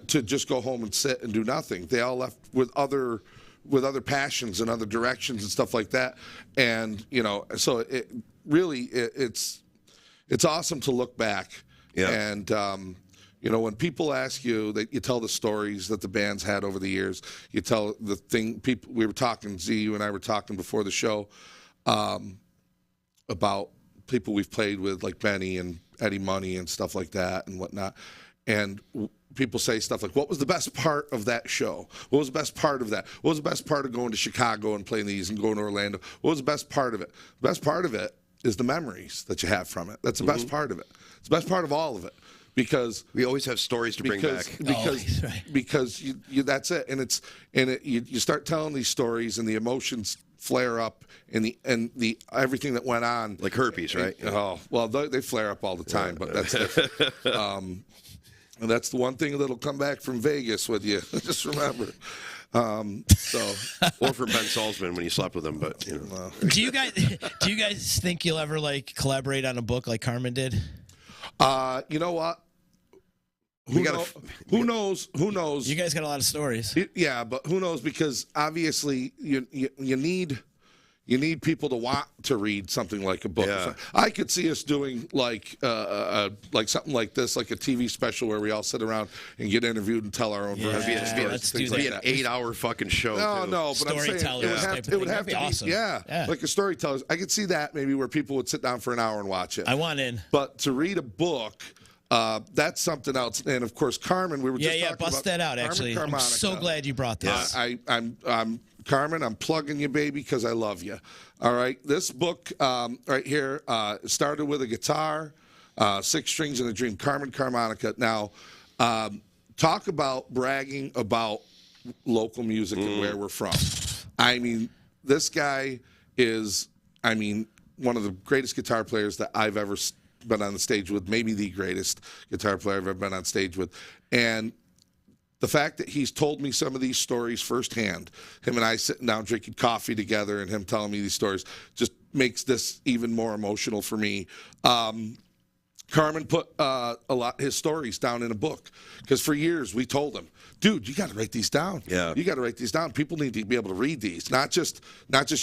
[SPEAKER 3] to just go home and sit and do nothing. They all left with other passions and other directions and stuff like that. And so it's awesome to look back.
[SPEAKER 2] Yeah.
[SPEAKER 3] And when people ask you, that you tell the stories that the band's had over the years. You tell the thing. People, we were talking. Z, you and I were talking before the show about people we've played with, like Benny and Eddie Money and stuff like that and whatnot. And people say stuff like, what was the best part of that show? What was the best part of that? What was the best part of going to Chicago and playing these and going to Orlando? What was the best part of it? The best part of it is the memories that you have from it. That's the best part of it. It's the best part of all of it. Because
[SPEAKER 2] we always have stories to bring back.
[SPEAKER 3] Because that's it. And you start telling these stories and the emotions flare up and the everything that went on.
[SPEAKER 2] Like herpes, right?
[SPEAKER 3] Oh, well, they flare up all the time, but that's different. And that's the one thing that'll come back from Vegas with you. Just remember.
[SPEAKER 2] Or for Ben Salzman when you slept with him, but
[SPEAKER 1] Do you guys think you'll ever like collaborate on a book like Carmen did?
[SPEAKER 3] You know what? Who knows?
[SPEAKER 1] You guys got a lot of stories.
[SPEAKER 3] Yeah, but who knows? Because obviously you need people to want to read something like a book.
[SPEAKER 2] Yeah.
[SPEAKER 3] I could see us doing like something like this, like a TV special where we all sit around and get interviewed and tell our own versions.
[SPEAKER 2] It'd be an 8-hour fucking show.
[SPEAKER 3] No, but I'm saying it would have to be
[SPEAKER 1] awesome.
[SPEAKER 3] Yeah, like a storyteller. I could see that maybe where people would sit down for an hour and watch it.
[SPEAKER 1] I want in.
[SPEAKER 3] But to read a book. That's something else, and of course, Carmen. We were just talking
[SPEAKER 1] bust
[SPEAKER 3] about
[SPEAKER 1] that out.
[SPEAKER 3] Carmen
[SPEAKER 1] Actually,
[SPEAKER 3] Carmonica.
[SPEAKER 1] I'm so glad you brought this.
[SPEAKER 3] I'm Carmen, I'm plugging you, baby, because I love you. All right, this book right here started with a guitar, 6 Strings and a Dream, Carmen Carmonica. Now, talk about bragging about local music and where we're from. I mean, this guy is, one of the greatest guitar players that I've ever been on the stage with, maybe the greatest guitar player I've ever been on stage with. And the fact that he's told me some of these stories firsthand, him and I sitting down drinking coffee together and him telling me these stories, just makes this even more emotional for me. Carmen put his stories down in a book, because for years we told him, dude, you got to write these down.
[SPEAKER 2] Yeah.
[SPEAKER 3] You got to write these down. People need to be able to read these, not just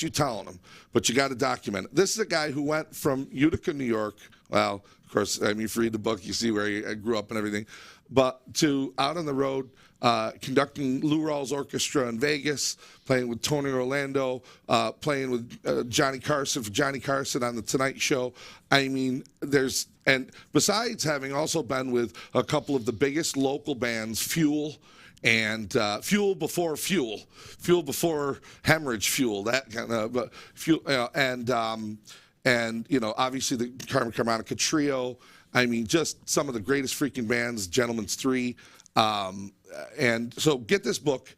[SPEAKER 3] you telling them, but you got to document it. This is a guy who went from Utica, New York. Well, of course, if you read the book, you see where he grew up and everything, but to out on the road, conducting Lou Rawls Orchestra in Vegas, playing with Tony Orlando, playing with Johnny Carson for Johnny Carson on The Tonight Show. And besides having also been with a couple of the biggest local bands, Fuel and Fuel before Hemorrhage Fuel, that kind of Fuel, and obviously the Carmen Carmonica Trio. Just some of the greatest freaking bands, Gentleman's Three. And so get this book.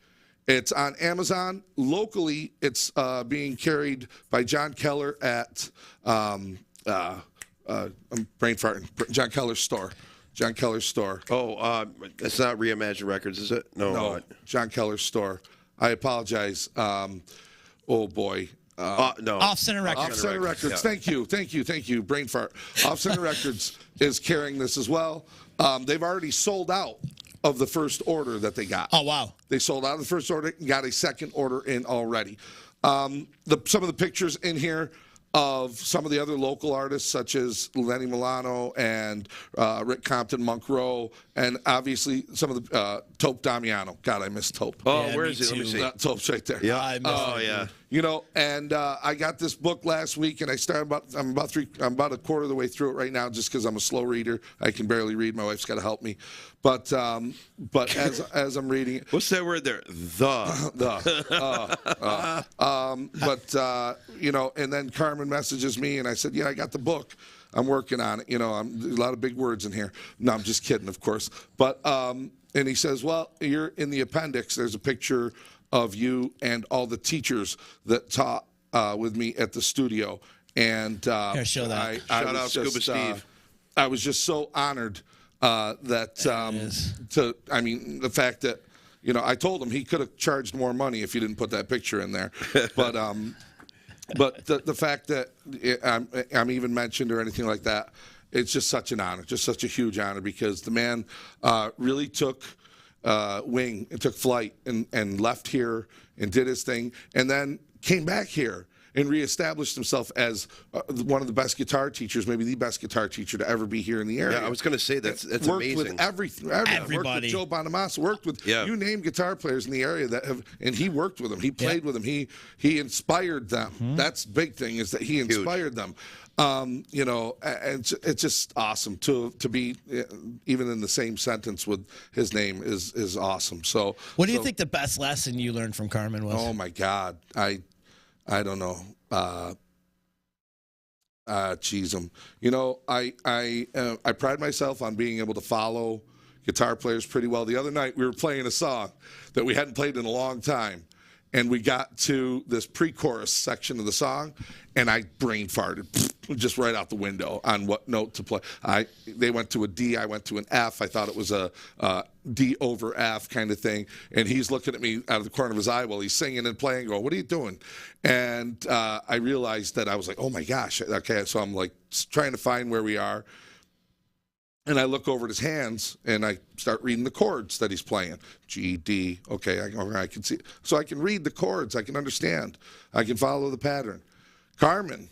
[SPEAKER 3] It's on Amazon. Locally, it's being carried by John Keller at I'm brain farting. John Keller's store. John Keller's store.
[SPEAKER 2] Oh, it's not Reimagine Records, is it?
[SPEAKER 3] No, John Keller's store. I apologize. Oh boy.
[SPEAKER 2] No.
[SPEAKER 1] Off Center Records.
[SPEAKER 3] Off Center Records.
[SPEAKER 2] Yeah.
[SPEAKER 3] Thank you. Brain fart. Off Center Records is carrying this as well. They've already sold out of the first order that they got.
[SPEAKER 1] Oh, wow.
[SPEAKER 3] They sold out of the first order and got a second order in already. Some of the pictures in here of some of the other local artists, such as Lenny Milano and Rick Compton, Monk Rowe, and obviously some of the Tope Damiano. God, I miss Tope.
[SPEAKER 2] Oh,
[SPEAKER 1] Yeah,
[SPEAKER 2] where
[SPEAKER 1] me
[SPEAKER 2] is it? Let me
[SPEAKER 1] too.
[SPEAKER 2] see.
[SPEAKER 3] Tope's right there.
[SPEAKER 2] Yeah.
[SPEAKER 1] Yeah.
[SPEAKER 3] And I got this book last week, and I'm about a quarter of the way through it right now, just because I'm a slow reader. I can barely read. My wife's got to help me. But as I'm reading it,
[SPEAKER 2] What's that word there?
[SPEAKER 3] and then Carmen messages me, and I said, yeah, I got the book. I'm working on it. There's a lot of big words in here. No, I'm just kidding, of course. But and he says, well, you're in the appendix. There's a picture of you and all the teachers that taught with me at the studio. And
[SPEAKER 1] Here, show that.
[SPEAKER 2] Shout out Scuba Steve.
[SPEAKER 3] I was just so honored the fact that, I told him he could have charged more money if he didn't put that picture in there. But the fact that I'm even mentioned or anything like that, it's just such an honor, just such a huge honor, because the man really took wing and took flight and left here and did his thing, and then came back here and reestablished himself as one of the best guitar teachers, maybe the best guitar teacher to ever be here in the area.
[SPEAKER 2] Yeah, I was going to say that's
[SPEAKER 3] worked
[SPEAKER 2] amazing.
[SPEAKER 3] With everything.
[SPEAKER 1] Everybody.
[SPEAKER 3] Worked with Joe Bonamassa. Worked with you name guitar players in the area that have, and he worked with them. He played with them. He inspired them. That's the big thing, is that he inspired them. And it's just awesome to be even in the same sentence with his name is awesome. So,
[SPEAKER 1] What do you think the best lesson you learned from Carmen was?
[SPEAKER 3] Oh my God, I don't know. Geez, I pride myself on being able to follow guitar players pretty well. The other night we were playing a song that we hadn't played in a long time, and we got to this pre-chorus section of the song, and I brain farted just right out the window on what note to play. They went to a D, I went to an F. I thought it was a D over F kind of thing, and he's looking at me out of the corner of his eye while he's singing and playing, going, "What are you doing?" And I realized that I was like, "Oh my gosh!" Okay, so I'm like trying to find where we are. And I look over at his hands, and I start reading the chords that he's playing. G, D, okay, I can see. So I can read the chords. I can understand. I can follow the pattern. Carmen,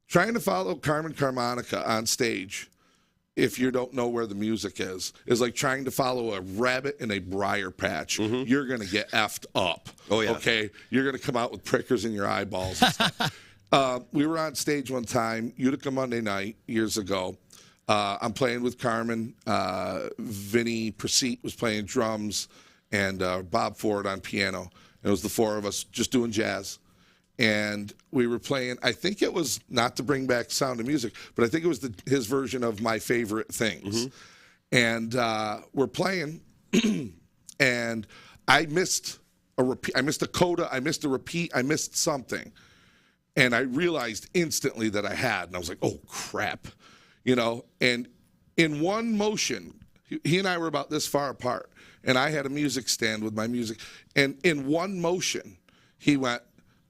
[SPEAKER 3] trying to follow Carmen Carmonica on stage, if you don't know where the music is like trying to follow a rabbit in a briar patch. Mm-hmm. You're going to get effed up.
[SPEAKER 2] Oh, yeah.
[SPEAKER 3] Okay? You're going to come out with prickers in your eyeballs and stuff. We were on stage one time, Utica Monday night, years ago. I'm playing with Carmen. Vinny Preseat was playing drums, and Bob Ford on piano. and it was the four of us just doing jazz. And we were playing, I think it was, not to bring back Sound of Music, but I think it was his version of My Favorite Things. And we're playing, and I missed a repeat. I missed a coda. I missed a repeat. I missed something. And I realized instantly that I had. And I was like, oh, crap. And in one motion, he and I were about this far apart. And I had a music stand with my music. And in one motion, he went,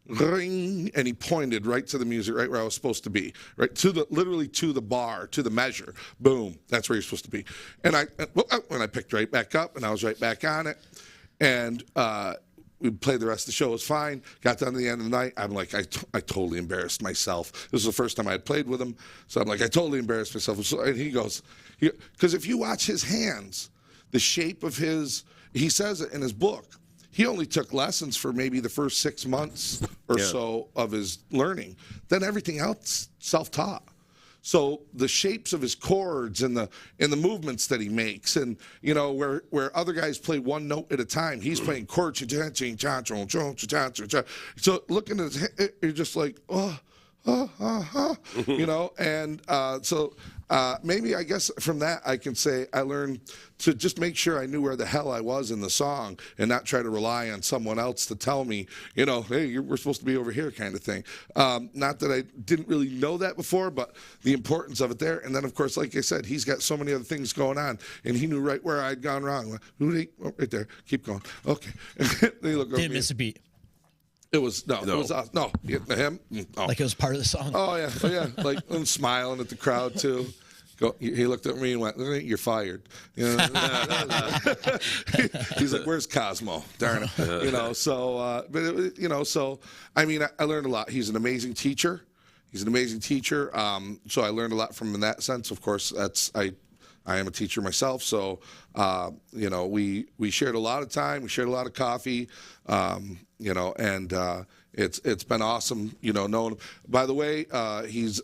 [SPEAKER 3] ring, and he pointed right to the music, right where I was supposed to be, right literally to the bar, to the measure. Boom, that's where you're supposed to be. And I picked right back up, and I was right back on it. And we played the rest of the show. It was fine. Got down to the end of the night. I'm like, I totally embarrassed myself. This was the first time I had played with him. So I'm like, I totally embarrassed myself. And he goes, because if you watch his hands, the shape of he says it in his book, he only took lessons for maybe the first 6 months or so of his learning. Then everything else self-taught. So the shapes of his chords and the movements that he makes, and where other guys play one note at a time, he's playing chord. So looking at his head, you're just like, and so maybe I guess from that I can say I learned to just make sure I knew where the hell I was in the song and not try to rely on someone else to tell me, hey, we're supposed to be over here kind of thing. Not that I didn't really know that before, but the importance of it there. And then, of course, like I said, he's got so many other things going on, and he knew right where I'd gone wrong. Right there. Keep going. Okay.
[SPEAKER 1] Didn't miss a beat.
[SPEAKER 3] It was no. It was us. No, him. Oh.
[SPEAKER 1] Like it was part of the song.
[SPEAKER 3] Oh yeah. Like I'm smiling at the crowd too. He looked at me and went, "You're fired." He's like, "Where's Cosmo?" Darn it. So I mean, I learned a lot. He's an amazing teacher. So I learned a lot from him in that sense. Of course, I am a teacher myself, so we shared a lot of time. We shared a lot of coffee, and it's been awesome, knowing him. By the way, he's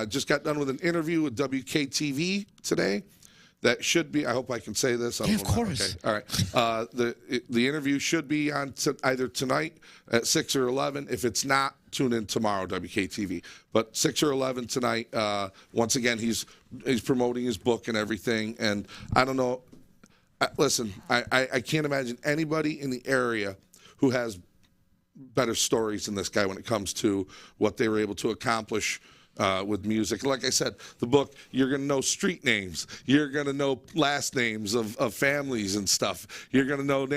[SPEAKER 3] just got done with an interview with WKTV today. That should be. I hope I can say this.
[SPEAKER 1] Yeah, of course.
[SPEAKER 3] Okay. All right. The interview should be on either tonight at 6 or 11. If it's not, tune in tomorrow, WKTV. But 6 or 11 tonight. Once again, he's promoting his book and everything. And I don't know. Listen, I can't imagine anybody in the area who has better stories than this guy when it comes to what they were able to accomplish with music. Like I said, the book, you're going to know street names. You're going to know last names of families and stuff. You're going to know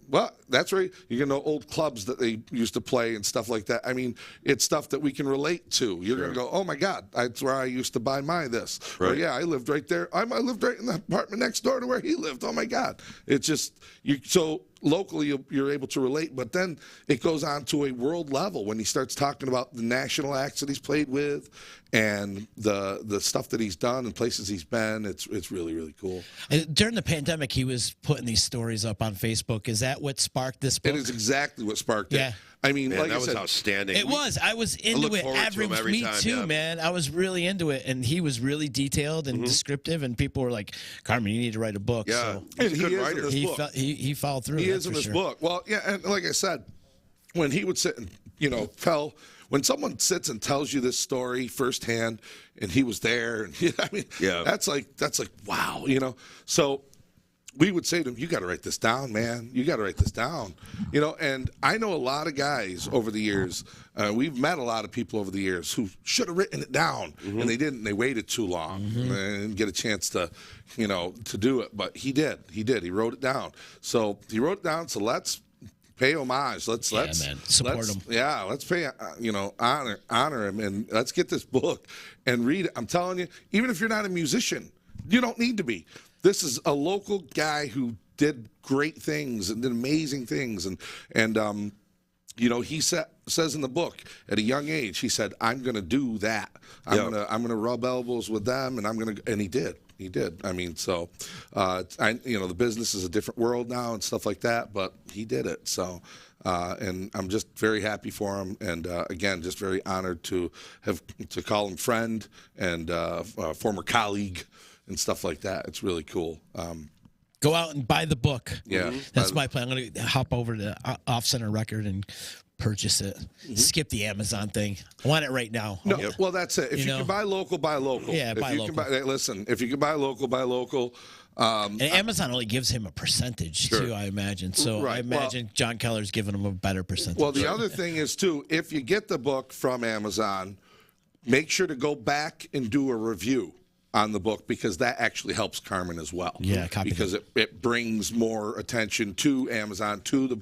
[SPEAKER 3] well, that's right. You're going to know old clubs that they used to play and stuff like that. I mean, it's stuff that we can relate to. You're going to go, oh, my God, that's where I used to buy my this. Right. Or, yeah, I lived right there. I lived right in the apartment next door to where he lived. Oh, my God. It's just, so locally you're able to relate, but then it goes on to a world level when he starts talking about the national acts that he's played with and the stuff that he's done and places he's been. It's really, really cool.
[SPEAKER 1] During the pandemic, he was putting these stories up on Facebook. Is that what sparked this book?
[SPEAKER 3] It is exactly what sparked it.
[SPEAKER 1] Yeah.
[SPEAKER 3] I mean,
[SPEAKER 2] man,
[SPEAKER 3] like
[SPEAKER 2] that
[SPEAKER 3] I
[SPEAKER 2] was
[SPEAKER 3] said,
[SPEAKER 2] outstanding.
[SPEAKER 1] It was. I was into it every
[SPEAKER 2] time,
[SPEAKER 1] too,
[SPEAKER 2] yeah.
[SPEAKER 1] man. I was really into it, and he was really detailed and descriptive, and people were like, "Carmen, you need to write a book."
[SPEAKER 2] Yeah,
[SPEAKER 1] so
[SPEAKER 3] and he is in this book.
[SPEAKER 1] He followed through.
[SPEAKER 3] He is in this book. Well, yeah, and like I said, when he would sit and when someone sits and tells you this story firsthand, and he was there, and I mean, that's like wow, So we would say to him, "You got to write this down, man. You got to write this down." And I know a lot of guys over the years. We've met a lot of people over the years who should have written it down, and they didn't. They waited too long and didn't get a chance to, to do it. But he did. He wrote it down. So he wrote it down. So let's pay homage. Let's
[SPEAKER 1] support him.
[SPEAKER 3] Yeah, let's pay honor him, and let's get this book and read it. I'm telling you, even if you're not a musician, you don't need to be. This is a local guy who did great things and did amazing things, and he says in the book at a young age, he said, "I'm going to do that. I'm going to rub elbows with them, and he did. He did. I mean, so the business is a different world now and stuff like that, but he did it. So, and I'm just very happy for him, and again, just very honored to call him friend and former colleague and stuff like that. It's really cool.
[SPEAKER 1] Go out and buy the book.
[SPEAKER 3] Yeah.
[SPEAKER 1] That's my plan. I'm going to hop over to Off Center Record and purchase it. Skip the Amazon thing. I want it right now.
[SPEAKER 3] No, well, that's it. If you can buy local, buy local.
[SPEAKER 1] Yeah,
[SPEAKER 3] if
[SPEAKER 1] buy
[SPEAKER 3] you
[SPEAKER 1] local.
[SPEAKER 3] Can buy, listen, if you can buy local, buy local.
[SPEAKER 1] And Amazon only gives him a percentage, too, I imagine. So I imagine John Keller's giving him a better percentage.
[SPEAKER 3] Well, the other thing is, too, if you get the book from Amazon, make sure to go back and do a review on the book, because that actually helps Carmen as well.
[SPEAKER 1] Yeah, copy
[SPEAKER 3] because it brings more attention to Amazon, to the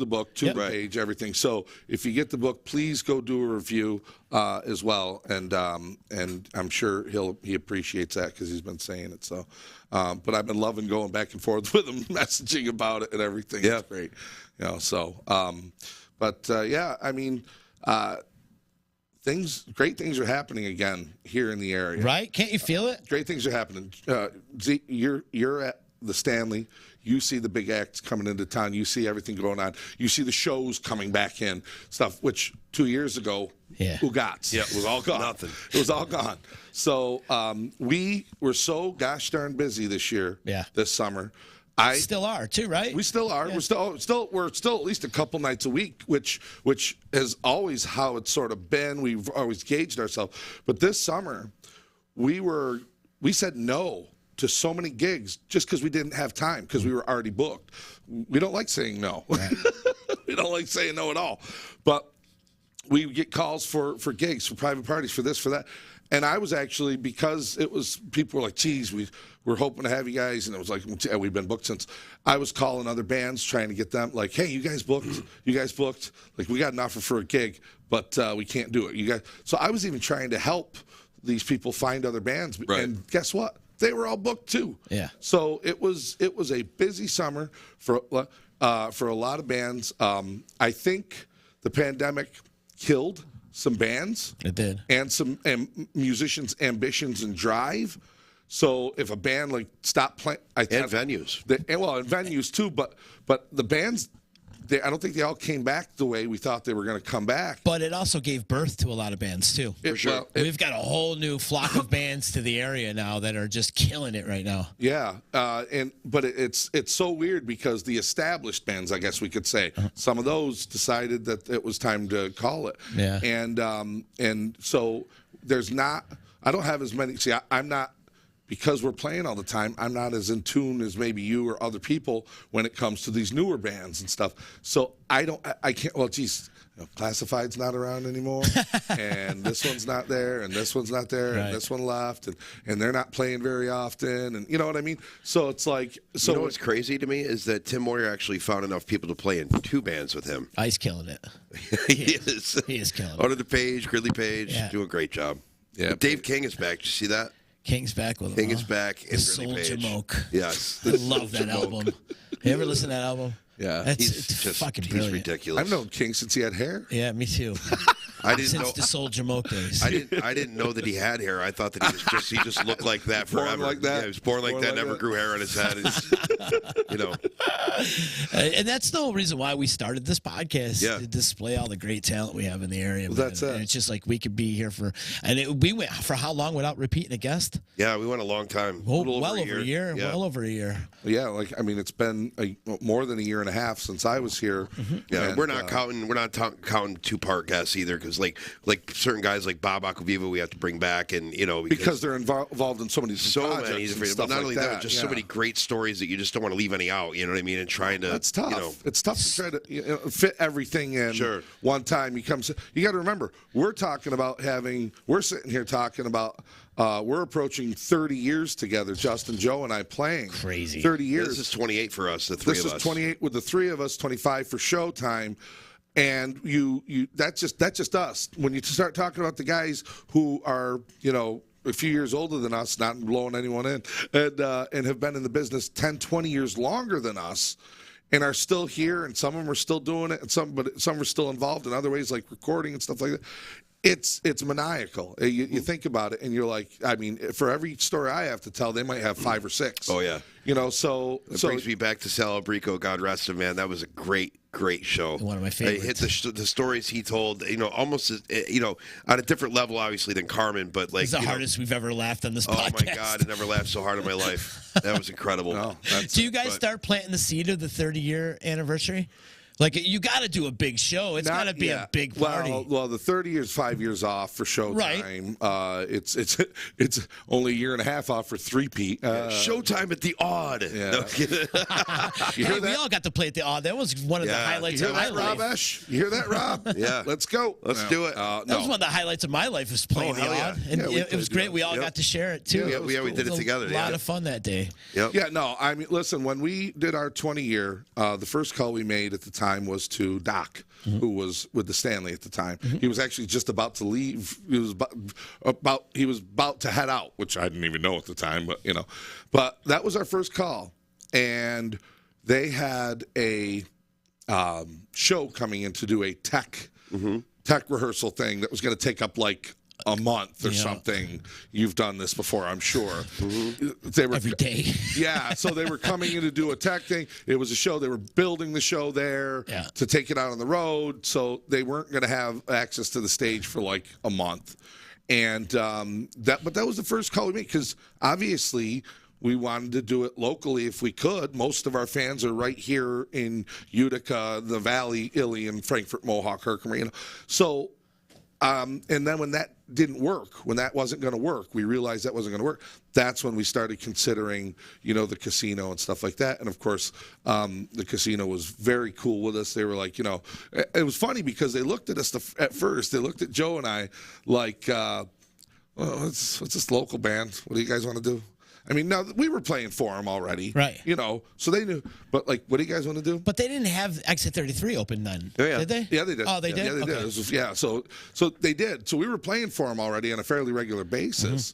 [SPEAKER 3] book, to the page, everything. So if you get the book, please go do a review as well, and I'm sure he appreciates that, because he's been saying it. So, but I've been loving going back and forth with him, messaging about it and everything. Yeah, it's great. So, yeah, I mean. Great things are happening again here in the area.
[SPEAKER 1] Right? Can't you feel it?
[SPEAKER 3] Great things are happening. Zeke, you're at the Stanley. You see the big acts coming into town. You see everything going on. You see the shows coming back in, stuff which 2 years ago, Ugats.
[SPEAKER 2] Yeah, it was all gone. Nothing.
[SPEAKER 3] It was all gone. So we were so gosh darn busy this year, this summer.
[SPEAKER 1] Still are too, right?
[SPEAKER 3] We still are. Yeah. We're still at least a couple nights a week, which is always how it's sort of been. We've always gauged ourselves. But this summer, we said no to so many gigs just because we didn't have time, because we were already booked. We don't like saying no. Right. We don't like saying no at all. But we get calls for gigs, for private parties, for this, for that. And I was actually, because it was, people were like, geez, we're hoping to have you guys. And it was like, we've been booked since. I was calling other bands, trying to get them, like, hey, you guys booked? You guys booked? Like, we got an offer for a gig, but we can't do it. You guys. So I was even trying to help these people find other bands. Right. And guess what? They were all booked too. Yeah. So it was a busy summer for a lot of bands. I think the pandemic killed some bands.
[SPEAKER 1] It did.
[SPEAKER 3] And some musicians' ambitions and drive. So if a band like stopped playing,
[SPEAKER 2] and venues,
[SPEAKER 3] and venues too, but the bands, I don't think they all came back the way we thought they were going to come back.
[SPEAKER 1] But it also gave birth to a lot of bands too.
[SPEAKER 3] For sure.
[SPEAKER 1] We've got a whole new flock of bands to the area now that are just killing it right now.
[SPEAKER 3] Yeah, but it's so weird, because the established bands, I guess we could say, some of those decided that it was time to call it.
[SPEAKER 1] Yeah.
[SPEAKER 3] And so there's not. I don't have as many. See, I'm not. Because we're playing all the time, I'm not as in tune as maybe you or other people when it comes to these newer bands and stuff. So I can't, well, geez, Classified's not around anymore, and this one's not there, and this one's not there, and this one left, and they're not playing very often, and you know what I mean? So it's like...
[SPEAKER 2] You know what's crazy to me is that Tim Moyer actually found enough people to play in 2 bands with him.
[SPEAKER 1] He's killing it.
[SPEAKER 2] He is.
[SPEAKER 1] He is killing it.
[SPEAKER 2] Under Page, Gridley Page, do a great job. Yeah. But Dave King is back. Did you see that?
[SPEAKER 1] King's back with him.
[SPEAKER 2] King is back in
[SPEAKER 1] Soldier Moke.
[SPEAKER 2] Yes.
[SPEAKER 1] I love that album. You ever listen to that album?
[SPEAKER 3] Yeah.
[SPEAKER 1] It's fucking brilliant.
[SPEAKER 2] He's ridiculous.
[SPEAKER 3] I've known King since he had hair.
[SPEAKER 1] Yeah, me too. Since the Soldier Moke days.
[SPEAKER 2] I didn't know that he had hair. I thought that he just looked like that forever.
[SPEAKER 3] Born like that.
[SPEAKER 2] Yeah, he was born like that. Never grew hair on his head. You know.
[SPEAKER 1] And that's the whole reason why we started this podcast, to display all the great talent we have in the area.
[SPEAKER 3] Well, that's it.
[SPEAKER 1] And it's just like we could be here for, we went for how long without repeating a guest?
[SPEAKER 2] Yeah, we went a long time.
[SPEAKER 1] Well over a year. Yeah. Well over a year.
[SPEAKER 3] Yeah, it's been more than a year and a half since I was here.
[SPEAKER 2] Mm-hmm. Yeah, and we're not counting 2-part guests either, because like certain guys like Bob Aquaviva we have to bring back, and
[SPEAKER 3] because they're involved in so many
[SPEAKER 2] different
[SPEAKER 3] projects.
[SPEAKER 2] But not only that, just so many great stories that you just don't want to leave any out. You know what I mean? And trying to
[SPEAKER 3] it's tough. It's tough to try to fit everything in one time. You got to remember, we're sitting here talking about. We're approaching 30 years together, Justin, Joe, and I playing.
[SPEAKER 1] Crazy.
[SPEAKER 3] 30 years.
[SPEAKER 2] This is 28 for us, the three of us.
[SPEAKER 3] This is 28 with the 3 of us, 25 for Showtime. And that's just us. When you start talking about the guys who are, a few years older than us, not blowing anyone in, and have been in the business 10, 20 years longer than us, and are still here, and some of them are still doing it, and some are still involved in other ways like recording and stuff like that. It's maniacal. You think about it, and you're like, I mean, for every story I have to tell, they might have 5 or 6.
[SPEAKER 2] Oh yeah.
[SPEAKER 3] So
[SPEAKER 2] it brings me back to Sal Abrico. God rest him, man. That was a great show.
[SPEAKER 1] One of my favorites.
[SPEAKER 2] Hit the stories he told. Almost on a different level, obviously, than Carmen. But like,
[SPEAKER 1] it's the hardest we've ever laughed on this podcast.
[SPEAKER 2] Oh my God, I never laughed so hard in my life. That was incredible.
[SPEAKER 3] No,
[SPEAKER 1] do you guys start planting the seed of the 30-year anniversary? Like, you got to do a big show. It's got to be a big party.
[SPEAKER 3] Well, the 30 years, 5 years off for Showtime. Right. It's only a year and a half off for 3P.
[SPEAKER 2] Showtime at the Odd.
[SPEAKER 3] Yeah.
[SPEAKER 2] No,
[SPEAKER 1] you hear that? We all got to play at the Odd. That was one of the highlights of my life.
[SPEAKER 3] Rob Esch? You hear that, Rob?
[SPEAKER 2] Yeah.
[SPEAKER 3] Let's go.
[SPEAKER 2] Let's do it.
[SPEAKER 1] That was one of the highlights of my life, was playing the Odd. And it was great. We all got to share it, too.
[SPEAKER 2] Yeah, we did it together.
[SPEAKER 1] A lot of fun that day.
[SPEAKER 2] Yep.
[SPEAKER 3] Yeah, no, I mean, listen, when we did our 20-year, the first call we made at the time was to Doc, who was with the Stanley at the time. He was actually just about to leave. He was about to head out, which I didn't even know at the time, but that was our first call, and they had a show coming in to do a tech rehearsal thing that was going to take up like a month or something. You've done this before, I'm sure. They were,
[SPEAKER 1] every day.
[SPEAKER 3] Yeah, so they were coming in to do a tech thing. It was a show. They were building the show there to take it out on the road, so they weren't going to have access to the stage for like a month. And but that was the first call we made, because obviously we wanted to do it locally if we could. Most of our fans are right here in Utica, the Valley, Ilion, Frankfort, Mohawk, Herkimer. So. And then when that didn't work, when that wasn't going to work, we realized that wasn't going to work. That's when we started considering, the casino and stuff like that. And of course, the casino was very cool with us. They were like, it was funny because they looked at us at first. They looked at Joe and I like, what's this local band? What do you guys want to do? I mean, now we were playing for them already,
[SPEAKER 1] right?
[SPEAKER 3] So they knew. But like, what do you guys want to do?
[SPEAKER 1] But they didn't have Exit 33 open then, did they?
[SPEAKER 3] Yeah, they did.
[SPEAKER 1] Oh, they did.
[SPEAKER 3] Yeah, they did. So they did. So we were playing for them already on a fairly regular basis.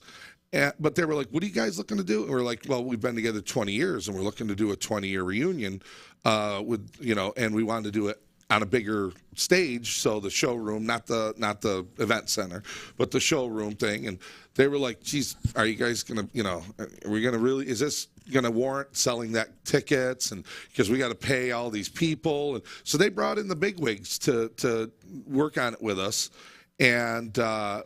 [SPEAKER 3] But they were like, "What are you guys looking to do?" And we're like, "Well, we've been together 20 years, and we're looking to do a 20-year reunion with and we wanted to do it on a bigger stage, so the showroom, not the event center, but the showroom thing." And they were like, "Geez, are you guys gonna, are we gonna really? Is this gonna warrant selling that tickets? And because we got to pay all these people." And so they brought in the bigwigs to work on it with us, and I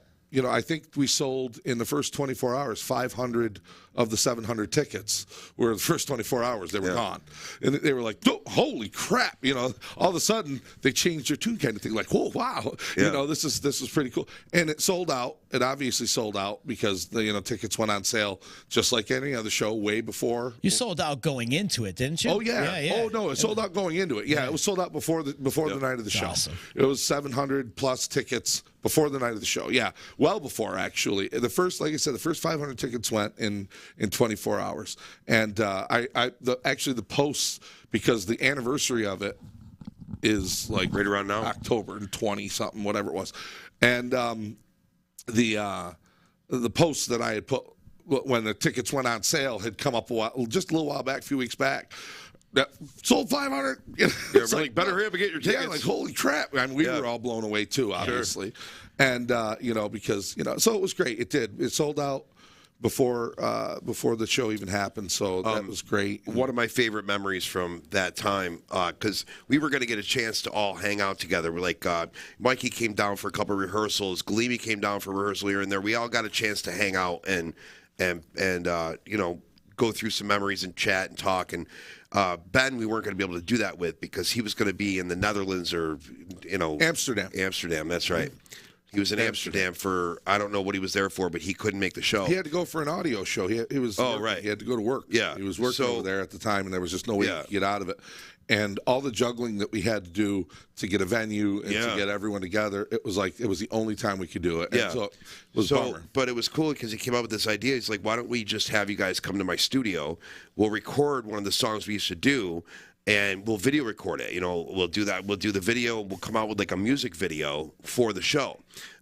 [SPEAKER 3] think we sold in the first 24 hours 500 of the 700 tickets. Were the first 24 hours they were gone, and they were like, "Oh, holy crap!" All of a sudden they changed their tune kind of thing. Like, "Oh, wow!" This is pretty cool. And it sold out. It obviously sold out because the tickets went on sale just like any other show way before.
[SPEAKER 1] You sold out going into it, didn't you?
[SPEAKER 3] Oh yeah. Oh no, it sold out going into it. Yeah, it was sold out before the night of the show.
[SPEAKER 1] Awesome.
[SPEAKER 3] It was 700 plus tickets before the night of the show. Yeah, well before actually. The first 500 tickets went in 24 hours. And the posts, because the anniversary of it is like
[SPEAKER 2] right around now,
[SPEAKER 3] October 20 something, whatever it was. And the posts that I had put when the tickets went on sale had come up just a little while back, a few weeks back. That sold 500.
[SPEAKER 2] It's like, better hurry up and get your tickets.
[SPEAKER 3] Yeah, like, holy crap. I mean, we were all blown away too, obviously. Sure. And because so it was great. It sold out before the show even happened, so that was great.
[SPEAKER 2] One of my favorite memories from that time, because we were going to get a chance to all hang out together. We're like, Mikey came down for a couple of rehearsals, Galimi came down for a rehearsal here and there. We all got a chance to hang out and go through some memories and chat and talk. And Ben, we weren't going to be able to do that with because he was going to be in the Netherlands or
[SPEAKER 3] Amsterdam.
[SPEAKER 2] Amsterdam, that's right. He was in Amsterdam for, I don't know what he was there for, but he couldn't make the show.
[SPEAKER 3] He had to go for an audio show. He was
[SPEAKER 2] right.
[SPEAKER 3] He had to go to work.
[SPEAKER 2] Yeah.
[SPEAKER 3] He was working over there at the time, and there was just no way to get out of it. And all the juggling that we had to do to get a venue and to get everyone together, it was the only time we could do it.
[SPEAKER 2] Yeah.
[SPEAKER 3] And so it was a bummer.
[SPEAKER 2] But it was cool because he came up with this idea. He's like, why don't we just have you guys come to my studio? We'll record one of the songs we used to do, and we'll video record it. We'll do that. We'll do the video. We'll come out with like a music video for the show.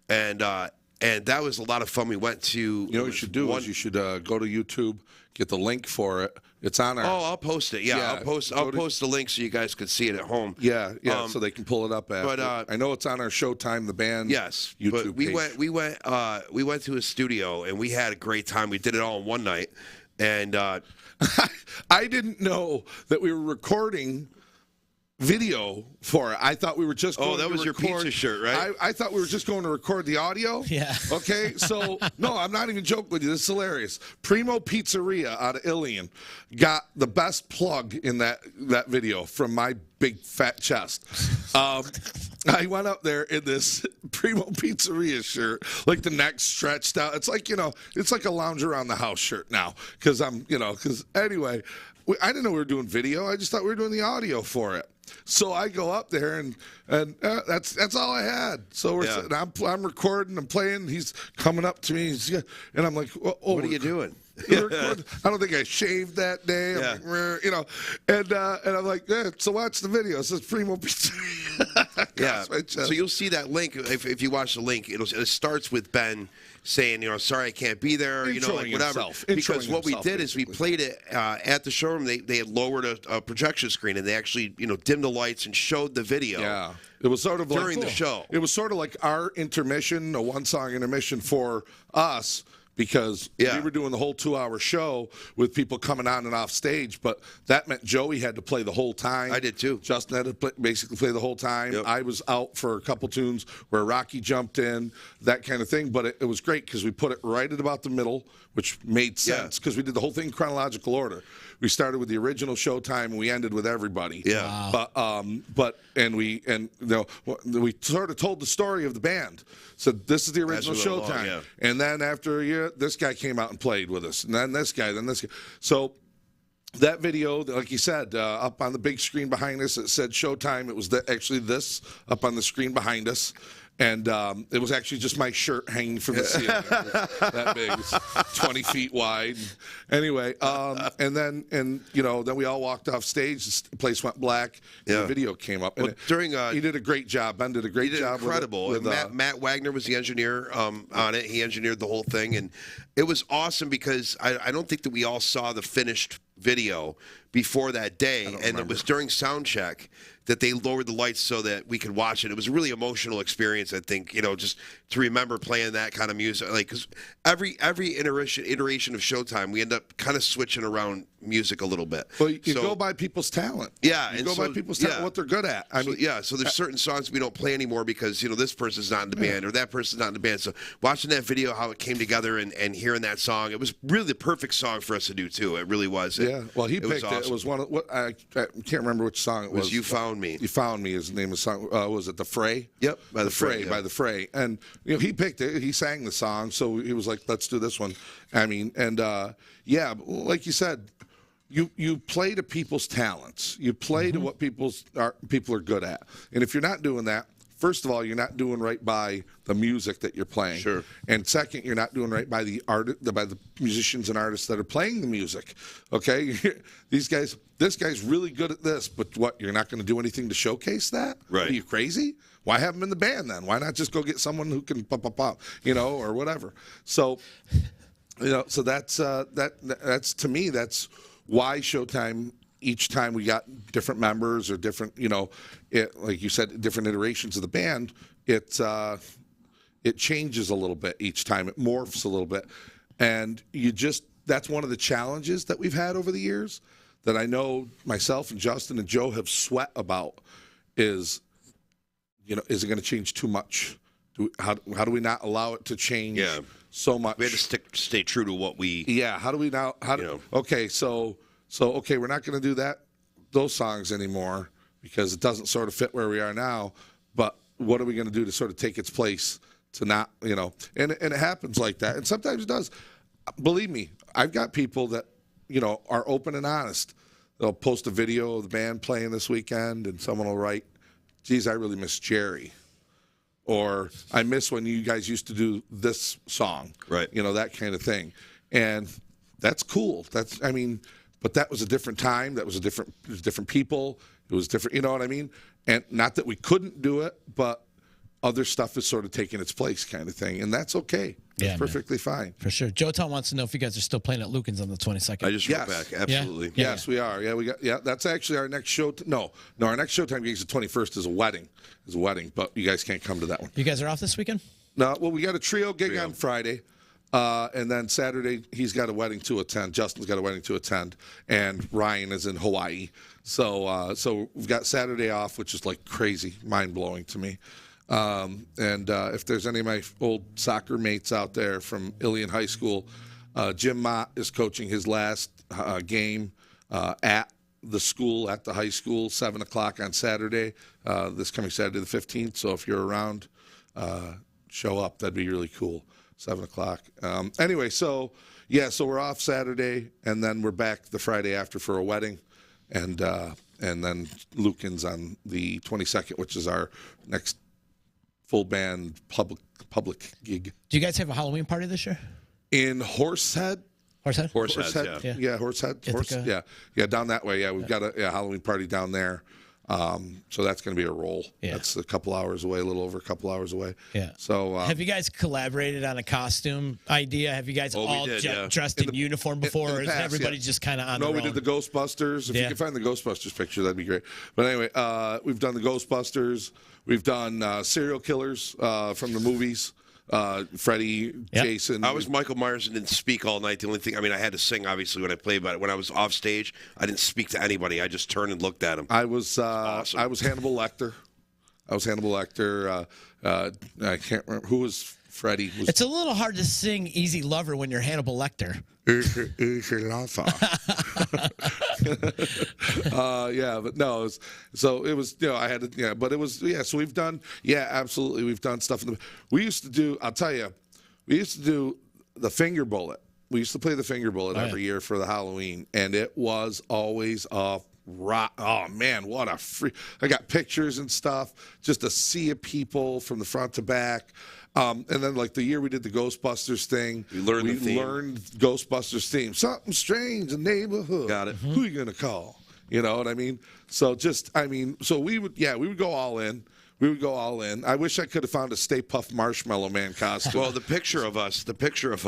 [SPEAKER 2] And and that was a lot of fun. We went to.
[SPEAKER 3] You know what you should do is you should go to YouTube, get the link for it. It's on our.
[SPEAKER 2] Oh, I'll post it. Yeah, I'll post the link so you guys could see it at home.
[SPEAKER 3] Yeah, so they can pull it up. But I know it's on our Showtime, the band.
[SPEAKER 2] Yes,
[SPEAKER 3] YouTube
[SPEAKER 2] but we
[SPEAKER 3] page.
[SPEAKER 2] we went to a studio and we had a great time. We did it all in one night, and
[SPEAKER 3] I didn't know that we were recording video for it. I thought we were just going
[SPEAKER 2] that
[SPEAKER 3] to
[SPEAKER 2] was
[SPEAKER 3] record,
[SPEAKER 2] your pizza shirt, right?
[SPEAKER 3] I thought we were just going to record the audio.
[SPEAKER 1] Yeah.
[SPEAKER 3] Okay, so no, I'm not even joking with you. This is hilarious. Primo Pizzeria out of Ilion got the best plug in that video from my big fat chest. I went up there in this Primo Pizzeria shirt, like the neck stretched out. It's like, it's like a lounge around the house shirt now. Because anyway, I didn't know we were doing video. I just thought we were doing the audio for it. So I go up there and that's all I had. So we're sitting, I'm recording, I'm playing. He's coming up to me, and I'm like, "Oh,
[SPEAKER 2] what are you doing?"
[SPEAKER 3] I don't think I shaved that day.
[SPEAKER 2] Yeah.
[SPEAKER 3] I'm like, and I'm like, so watch the video. It says Primo Pizza.
[SPEAKER 2] Yeah. So you'll see that link if you watch the link. It starts with Ben saying, sorry I can't be there,
[SPEAKER 3] Introing
[SPEAKER 2] whatever.
[SPEAKER 3] himself.
[SPEAKER 2] Because what we
[SPEAKER 3] Introing
[SPEAKER 2] did is we played it at the showroom. They had lowered a projection screen and they actually dimmed the lights and showed the video.
[SPEAKER 3] Yeah. It was sort of
[SPEAKER 2] during the show.
[SPEAKER 3] It was sort of like our intermission, a one-song intermission for us. Because we were doing the whole 2-hour show with people coming on and off stage, but that meant Joey had to play the whole time.
[SPEAKER 2] I did too.
[SPEAKER 3] Justin had to basically play the whole time.
[SPEAKER 2] Yep.
[SPEAKER 3] I was out for a couple tunes where Rocky jumped in, that kind of thing. But it was great because we put it right at about the middle, which made sense because we did the whole thing in chronological order. We started with the original Showtime and we ended with everybody.
[SPEAKER 2] Yeah.
[SPEAKER 3] Wow. We sort of told the story of the band. So this is the original Showtime. And then after a year, this guy came out and played with us. And then this guy, So that video, like you said, up on the big screen behind us, it said Showtime. It was actually this up on the screen behind us. And it was actually just my shirt hanging from the ceiling. That big. It was 20 feet wide. Anyway, then we all walked off stage. The place went black. And the video came up. And he did a great job. Ben did a great job.
[SPEAKER 2] Incredible.
[SPEAKER 3] With
[SPEAKER 2] Matt Wagner was the engineer on it. He engineered the whole thing. And it was awesome because I don't think that we all saw the finished video before that day. And it was during sound check that they lowered the lights so that we could watch it. It was a really emotional experience, I think, just to remember playing that kind of music. Like, because every iteration of Showtime, we end up kind of switching around music a little bit.
[SPEAKER 3] Well, you go by people's talent.
[SPEAKER 2] Yeah.
[SPEAKER 3] You go by people's talent, what they're good at.
[SPEAKER 2] So there's certain songs we don't play anymore because, this person's not in the band or that person's not in the band. So watching that video, how it came together and hearing that song, it was really the perfect song for us to do, too. It really was.
[SPEAKER 3] Well, he picked it. It was one of what I can't remember which song it was.
[SPEAKER 2] You Found Me.
[SPEAKER 3] You Found Me is the name of the song. Was it The Fray?
[SPEAKER 2] Yep.
[SPEAKER 3] By The Fray. And he picked it. He sang the song, so he was like, "Let's do this one." Like you said, you play to people's talents. You play to what people are good at. And if you're not doing that, first of all, you're not doing right by the music that you're playing.
[SPEAKER 2] Sure.
[SPEAKER 3] And second, you're not doing right by by the musicians and artists that are playing the music. Okay? This guy's really good at this, but what, you're not going to do anything to showcase that?
[SPEAKER 2] Right.
[SPEAKER 3] Are you crazy? Why have him in the band then? Why not just go get someone who can pop, or whatever? So, so that's to me, that's why Showtime, each time we got different members or different, like you said, different iterations of the band, it changes a little bit each time. It morphs a little bit. And that's one of the challenges that we've had over the years that I know myself and Justin and Joe have sweat about is, is it going to change too much? How do we not allow it to change so much?
[SPEAKER 2] We had to stay true to what we...
[SPEAKER 3] Yeah, how do we now... Okay, so we're not going to do those songs anymore because it doesn't sort of fit where we are now, but what are we going to do to sort of take its place to not, and it happens like that. And sometimes it does. Believe me, I've got people that, are open and honest. They'll post a video of the band playing this weekend and someone will write, "Geez, I really miss Jerry." Or, "I miss when you guys used to do this song."
[SPEAKER 2] Right.
[SPEAKER 3] That kind of thing. And that's cool. But that was a different time. It was different people. It was different, you know what I mean? And not that we couldn't do it, but other stuff is sort of taking its place, kind of thing, and that's okay. It's perfectly fine.
[SPEAKER 1] For sure. Joetown wants to know if you guys are still playing at Lucan's on the 22nd.
[SPEAKER 2] I just wrote back. Absolutely.
[SPEAKER 1] Yeah.
[SPEAKER 3] Yes, we are. Yeah, we got. Yeah, that's actually our next show. No, our next Showtime gig is the 21st. Is a wedding. But you guys can't come to that one.
[SPEAKER 1] You guys are off this weekend?
[SPEAKER 3] No. Well, we got a trio gig on Friday, and then Saturday he's got a wedding to attend. Justin's got a wedding to attend, and Ryan is in Hawaii. So we've got Saturday off, which is like crazy, mind blowing to me. And if there's any of my old soccer mates out there from Ilion High School, Jim Mott is coaching his last game at the school, at the high school, 7 o'clock on Saturday, this coming Saturday the 15th. So if you're around, show up. That'd be really cool. 7 o'clock. Anyway, so we're off Saturday, and then we're back the Friday after for a wedding, and then Lucan's on the 22nd, which is our next full band public gig.
[SPEAKER 1] Do you guys have a Halloween party this year?
[SPEAKER 3] In Horsehead?
[SPEAKER 1] Horsehead?
[SPEAKER 2] Horsehead, yeah.
[SPEAKER 3] Yeah, Horsehead. Yeah, down that way. Yeah, we've got a Halloween party down there. So that's going to be a roll.
[SPEAKER 1] Yeah.
[SPEAKER 3] That's a couple hours away, a little over a couple hours away.
[SPEAKER 1] Yeah.
[SPEAKER 3] So
[SPEAKER 1] have you guys collaborated on a costume idea? Have you guys all dressed in uniform before, or is everybody just kind of on their own?
[SPEAKER 3] No, we did the Ghostbusters. If you can find the Ghostbusters picture, that'd be great. But anyway, we've done the Ghostbusters. We've done serial killers from the movies. Freddy, Jason.
[SPEAKER 2] I was Michael Myers and didn't speak all night. The only thing, I had to sing, obviously, when I played, but when I was off stage, I didn't speak to anybody. I just turned and looked at him.
[SPEAKER 3] I was
[SPEAKER 2] awesome.
[SPEAKER 3] I was Hannibal Lecter. I can't remember. Who was Freddy?
[SPEAKER 1] It's a little hard to sing Easy Lover when you're Hannibal Lecter.
[SPEAKER 3] Easy Lover. But no, it was, I had to, but it was, so we've done, absolutely, we've done stuff. We used to do, I'll tell you, we used to do the finger bullet. We used to play the finger bullet every year for the Halloween, and it was always a rock. Oh man, what a free! I got pictures and stuff, just a sea of people from the front to back. And then, like the year we did the Ghostbusters thing,
[SPEAKER 2] we learned
[SPEAKER 3] Ghostbusters theme. Something strange in the neighborhood.
[SPEAKER 2] Got it.
[SPEAKER 3] Who are you gonna call? You know what I mean? So we would go all in. We would go all in. I wish I could have found a Stay Puft Marshmallow Man costume.
[SPEAKER 2] Well, the picture of us is
[SPEAKER 3] the picture of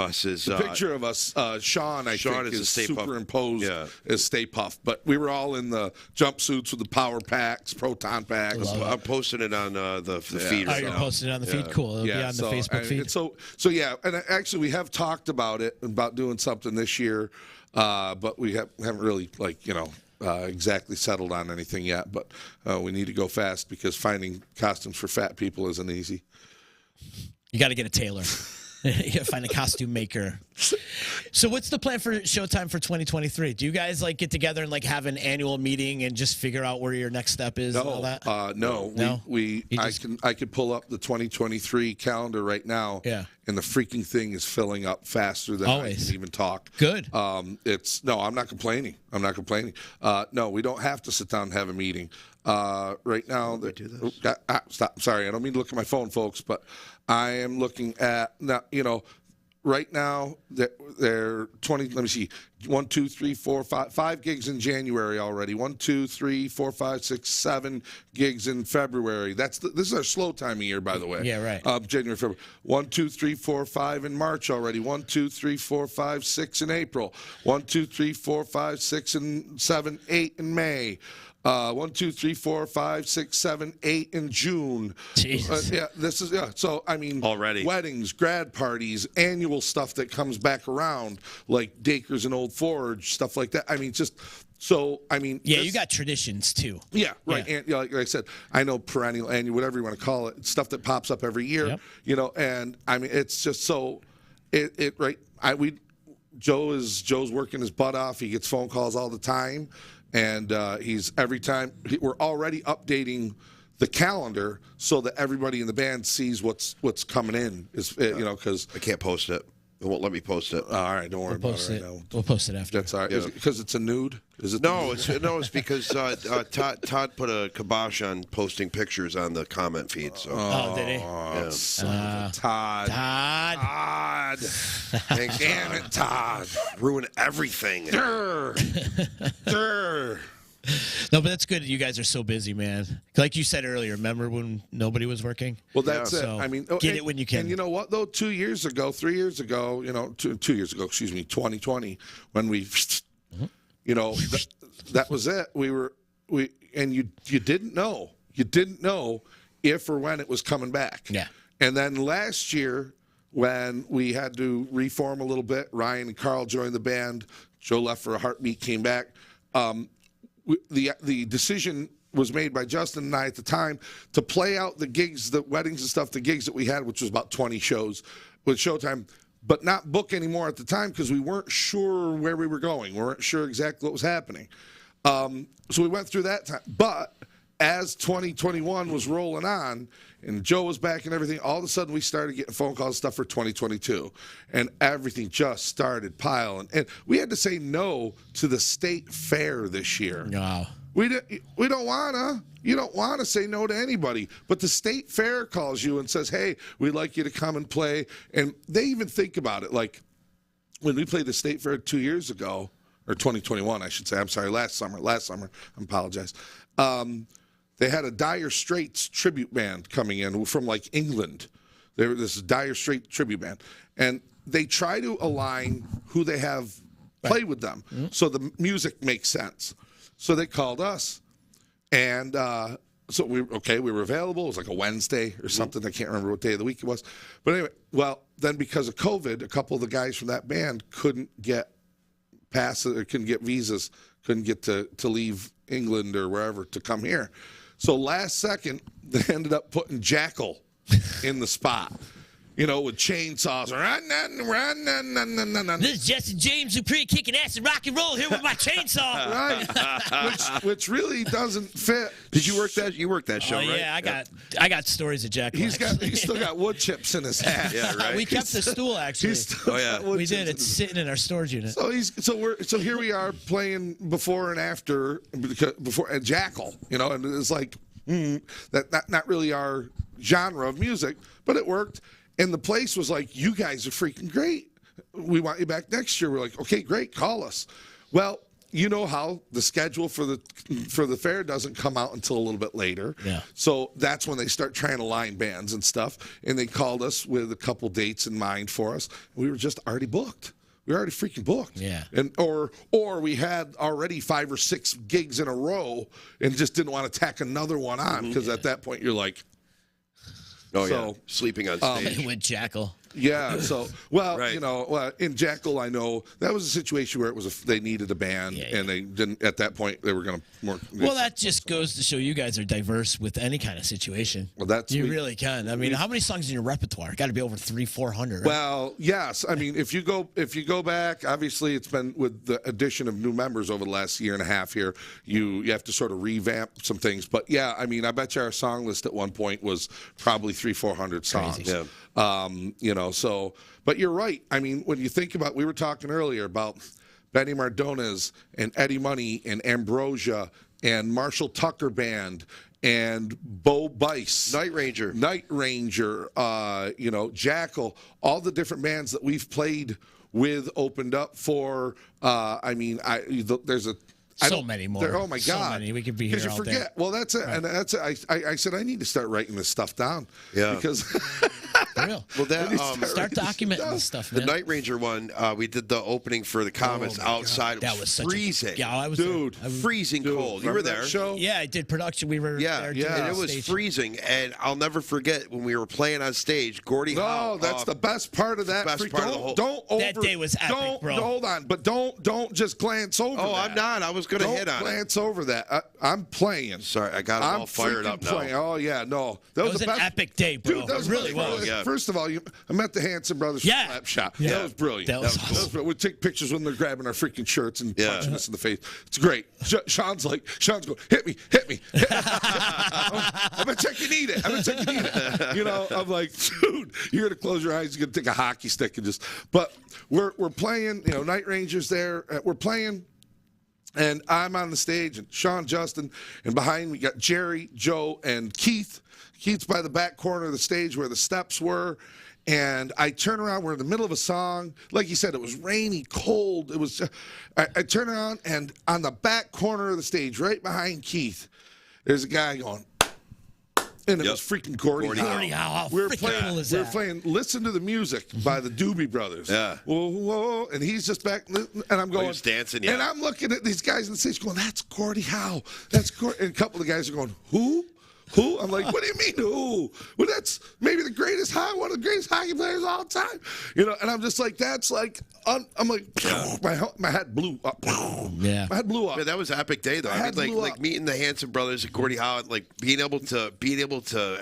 [SPEAKER 3] us. Sean think is superimposed as Stay Puft, but we were all in the jumpsuits with the power packs, proton packs.
[SPEAKER 2] I'm posting it on the feed.
[SPEAKER 1] Oh, you're posting it on the feed. Cool. It'll be on the Facebook feed.
[SPEAKER 3] So and actually we have talked about it, about doing something this year, but we haven't really exactly settled on anything yet, but we need to go fast because finding costumes for fat people isn't easy.
[SPEAKER 1] You got to get a tailor. You got to find a costume maker. So what's the plan for Showtime for 2023? Do you guys get together and have an annual meeting and just figure out where your next step is and all that?
[SPEAKER 3] No. I could pull up the 2023 calendar right now.
[SPEAKER 1] Yeah.
[SPEAKER 3] And the freaking thing is filling up faster than I can even talk.
[SPEAKER 1] Good.
[SPEAKER 3] I'm not complaining. No, we don't have to sit down and have a meeting. Right now, stop. Sorry, I don't mean to look at my phone, folks, but I am looking at now. Right now, they're 20. Let me see. 1, 2, 3, 4, 5 gigs in January already. 1, 2, 3, 4, 5, 6, 7 gigs in February. This is our slow time of year, by the way.
[SPEAKER 1] Yeah, right.
[SPEAKER 3] January, February. 1, 2, 3, 4, 5 in March already. 1, 2, 3, 4, 5, 6 in April. 1, 2, 3, 4, 5, 6 and 7, 8 in May. 1, 2, 3, 4, 5, 6, 7, 8 in June.
[SPEAKER 1] Jesus.
[SPEAKER 3] So
[SPEAKER 2] already
[SPEAKER 3] weddings, grad parties, annual stuff that comes back around, like Dakers and Old Forge, stuff like that.
[SPEAKER 1] You got traditions too.
[SPEAKER 3] Yeah, right. Yeah. And like I said, I know perennial, annual, whatever you want to call it, stuff that pops up every year. Yep. And it's just so Joe's working his butt off. He gets phone calls all the time. And we're already updating the calendar so that everybody in the band sees what's coming in. Because
[SPEAKER 2] I can't post it. It won't let me post it.
[SPEAKER 3] All right, don't worry about it right now.
[SPEAKER 1] We'll post it after.
[SPEAKER 3] That's all right. Yeah. Because it's a nude? Is it?
[SPEAKER 2] No, it's because Todd put a kibosh on posting pictures on the comment feed. So.
[SPEAKER 1] Did he?
[SPEAKER 3] Yeah. Todd.
[SPEAKER 2] Thanks,
[SPEAKER 3] damn it, Todd.
[SPEAKER 2] Ruin everything.
[SPEAKER 3] Durr.
[SPEAKER 1] No, but that's good that you guys are so busy, man. Like you said earlier, remember when nobody was working?
[SPEAKER 3] Well, that's it.
[SPEAKER 1] So
[SPEAKER 3] I mean,
[SPEAKER 1] get it when you can.
[SPEAKER 3] And you know what, though? 2 years ago, 3 years ago, 2 years ago, 2020, when we, that was it. And you didn't know. You didn't know if or when it was coming back.
[SPEAKER 1] Yeah.
[SPEAKER 3] And then last year, when we had to reform a little bit, Ryan and Carl joined the band. Joe left for a heartbeat, came back. The decision was made by Justin and I at the time to play out the gigs, the weddings and stuff, the gigs that we had, which was about 20 shows with Showtime, but not book anymore at the time because we weren't sure where we were going. We weren't sure exactly what was happening. So we went through that time. But as 2021 was rolling on and Joe was back and everything, all of a sudden we started getting phone calls and stuff for 2022. And everything just started piling. And we had to say no to the state fair this year.
[SPEAKER 1] Wow.
[SPEAKER 3] We don't want to. You don't want to say no to anybody. But the state fair calls you and says, hey, we'd like you to come and play. And they even think about it. Like when we played the state fair 2 years ago, or 2021, I should say. I'm sorry, last summer. I apologize. They had a Dire Straits tribute band coming in from like England. This is Dire Straits tribute band. And they try to align who they have play with them so the music makes sense. So they called us, and so we were available. It was like a Wednesday or something. I can't remember what day of the week it was. But anyway, well, then because of COVID, a couple of the guys from that band couldn't get passes or couldn't get visas, couldn't get to leave England or wherever to come here. So last second, they ended up putting Jackal in the spot. With chainsaws.
[SPEAKER 1] This is Jesse James Dupree kicking ass and rock and roll here with my chainsaw.
[SPEAKER 3] Right. Which really doesn't fit.
[SPEAKER 2] Did you work that? You worked that show, right?
[SPEAKER 1] Yeah, I got stories of Jack.
[SPEAKER 3] He's still got wood chips in his hat.
[SPEAKER 2] Yeah, right.
[SPEAKER 1] We kept the stool actually. We did. It's sitting in our storage unit.
[SPEAKER 3] So here we are playing before and after and Jackal, and it's like that not really our genre of music, but it worked. And the place was like, you guys are freaking great. We want you back next year. We're like, okay, great, call us. Well, you know how the schedule for the fair doesn't come out until a little bit later.
[SPEAKER 1] Yeah.
[SPEAKER 3] So that's when they start trying to line bands and stuff. And they called us with a couple dates in mind for us. We were just already booked. We were already freaking booked.
[SPEAKER 1] Yeah.
[SPEAKER 3] And or we had already 5 or 6 gigs in a row and just didn't want to tack another one on because at that point you're like,
[SPEAKER 2] sleeping on stage
[SPEAKER 1] with Jackal.
[SPEAKER 3] Yeah. So,
[SPEAKER 2] right.
[SPEAKER 3] In Jackal, I know that was a situation where it was they needed a band, and they didn't. At that point, they were going to more.
[SPEAKER 1] Well, that just goes to show you guys are diverse with any kind of situation.
[SPEAKER 3] Well,
[SPEAKER 1] you really can. I mean, how many songs in your repertoire? Got to be over 300-400. Right?
[SPEAKER 3] Well, yes. I mean, if you go back, obviously it's been with the addition of new members over the last year and a half here. You have to sort of revamp some things, but yeah, I mean, I bet you our song list at one point was probably 300-400 songs.
[SPEAKER 1] Crazy.
[SPEAKER 3] Yeah. But you're right. I mean, when you think about, we were talking earlier about Benny Mardones and Eddie Money and Ambrosia and Marshall Tucker Band and Bo Bice.
[SPEAKER 2] Night Ranger,
[SPEAKER 3] Jackal, all the different bands that we've played with, opened up for, there's a,
[SPEAKER 1] many more.
[SPEAKER 3] Oh my God!
[SPEAKER 1] So many. We could be here all
[SPEAKER 3] day. Well, that's it, right. And that's it. I said I need to start writing this stuff down.
[SPEAKER 2] Yeah,
[SPEAKER 3] because
[SPEAKER 1] for real.
[SPEAKER 2] Well, that
[SPEAKER 1] start documenting this stuff. Man.
[SPEAKER 2] The Night Ranger one, we did the opening for the Comets outside.
[SPEAKER 1] That was
[SPEAKER 2] freezing.
[SPEAKER 1] I was
[SPEAKER 2] freezing cold. You were there.
[SPEAKER 3] Show?
[SPEAKER 1] Yeah, I did production. We were there.
[SPEAKER 2] Yeah, and it was freezing. And I'll never forget when we were playing on stage. Gordie Howe.
[SPEAKER 3] That's the best part of that.
[SPEAKER 1] That day was epic, bro.
[SPEAKER 3] Hold on, but don't just glance over.
[SPEAKER 2] Oh, that. I'm not. I was going to hit on it.
[SPEAKER 3] Don't glance over that. I'm playing.
[SPEAKER 2] Sorry, I got it all fired up now.
[SPEAKER 3] Oh yeah, no,
[SPEAKER 1] that was an epic day, bro.
[SPEAKER 3] Dude, that
[SPEAKER 1] really was.
[SPEAKER 3] Yeah. First of all, I met the Hanson brothers from Slap Shop.
[SPEAKER 1] Yeah.
[SPEAKER 3] That was brilliant.
[SPEAKER 1] That was awesome.
[SPEAKER 3] We take pictures when they're grabbing our freaking shirts and punching us in the face. It's great. Sean's going, hit me. I bet you can eat it. I'm like, dude, you're gonna close your eyes. You're gonna take a hockey stick and just. But we're playing. Night Ranger's there. We're playing. And I'm on the stage, and Sean, Justin, and behind me got Jerry, Joe, and Keith. Keith's by the back corner of the stage where the steps were, And I turn around. We're in the middle of a song. Like you said, it was rainy, cold. It was. I turn around, and on the back corner of the stage, right behind Keith, there's a guy going. And it was freaking Gordie Howe.
[SPEAKER 1] Gordie Howe, how freaking cool is that?
[SPEAKER 3] We were playing "Listen to the Music" by the Doobie Brothers.
[SPEAKER 2] Yeah.
[SPEAKER 3] Whoa, whoa, and he's just back, and I'm going.
[SPEAKER 2] He's dancing, yeah.
[SPEAKER 3] And I'm looking at these guys on the stage going, "That's Gordie Howe. That's Gordie." And a couple of the guys are going, "Who? Who?" I'm like, "What do you mean who? Well, that's maybe one of the greatest hockey players of all time." You know, and I'm just like, that's like, I'm like, my head blew up.
[SPEAKER 1] Yeah.
[SPEAKER 3] My head blew up.
[SPEAKER 2] Yeah, that was an epic day, though. I mean, like meeting the Hanson brothers and Gordie Howe, like being able to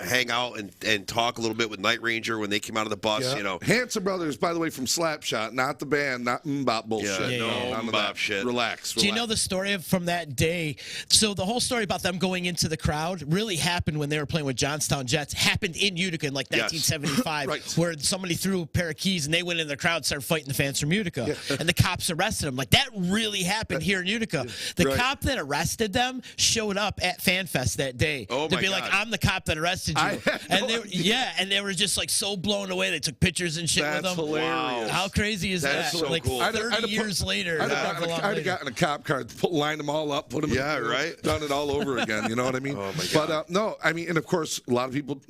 [SPEAKER 2] hang out and talk a little bit with Night Ranger when they came out of the bus.
[SPEAKER 3] Yeah.
[SPEAKER 2] You know,
[SPEAKER 3] Hanson brothers, by the way, from Slapshot, not the band, not Mbop bullshit.
[SPEAKER 2] Yeah,
[SPEAKER 3] no,
[SPEAKER 2] none of that
[SPEAKER 3] shit. Relax.
[SPEAKER 1] Do you know the story from that day? So the whole story about them going into the crowd really happened when they were playing with Johnstown Jets. Happened in Utica in like 1975,
[SPEAKER 3] Right.
[SPEAKER 1] where somebody threw a pair of keys and they went in the crowd, started fighting the fans from Utica, and the cops arrested them. Like that really happened here in Utica. The cop that arrested them showed up at FanFest that day
[SPEAKER 2] Oh
[SPEAKER 1] to
[SPEAKER 2] my
[SPEAKER 1] be
[SPEAKER 2] God.
[SPEAKER 1] like, "I'm the cop that arrested you," and they were just like so blown away. They took pictures and shit
[SPEAKER 3] That's
[SPEAKER 1] with them.
[SPEAKER 3] hilarious.
[SPEAKER 1] How crazy is
[SPEAKER 2] That's
[SPEAKER 1] that?
[SPEAKER 2] so
[SPEAKER 1] like
[SPEAKER 2] cool.
[SPEAKER 1] 30 years later.
[SPEAKER 3] I'd have gotten a cop car, lined them all up, put them done it all over again. You know what I mean?
[SPEAKER 2] Oh, my God.
[SPEAKER 3] But no, I mean, and of course, a lot of people,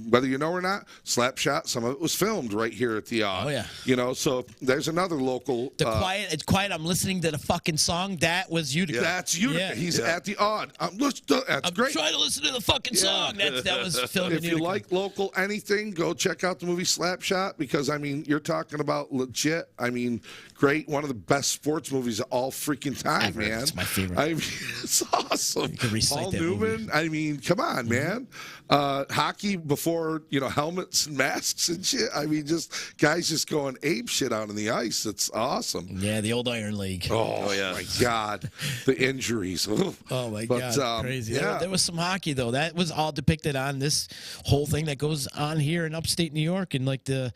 [SPEAKER 3] whether you know or not, Slapshot, some of it was filmed right here at the
[SPEAKER 1] Oh, yeah.
[SPEAKER 3] You know, so there's another local.
[SPEAKER 1] It's quiet. I'm listening to the fucking song. That was Utica.
[SPEAKER 3] That's Utica.
[SPEAKER 1] Yeah.
[SPEAKER 3] He's at the Odd. That's great.
[SPEAKER 1] Trying to listen to the fucking song. That was filmed in
[SPEAKER 3] If
[SPEAKER 1] Utica.
[SPEAKER 3] you like local anything, go check out the movie Slapshot, because I mean, you're talking about legit. I mean, great. One of the best sports movies of all freaking time,
[SPEAKER 1] Ever.
[SPEAKER 3] man.
[SPEAKER 1] It's my favorite.
[SPEAKER 3] I mean, it's awesome.
[SPEAKER 1] You can recite
[SPEAKER 3] Paul
[SPEAKER 1] that
[SPEAKER 3] Newman.
[SPEAKER 1] movie.
[SPEAKER 3] I mean, come on, man. Hockey before helmets and masks and shit. I mean, just guys just going ape shit out on the ice. It's awesome.
[SPEAKER 1] Yeah, the old Iron League.
[SPEAKER 3] Oh,
[SPEAKER 2] yeah.
[SPEAKER 3] my God, the injuries.
[SPEAKER 1] Oh my God, crazy.
[SPEAKER 3] Yeah.
[SPEAKER 1] There was some hockey though. That was all depicted on this whole thing that goes on here in upstate New York and like the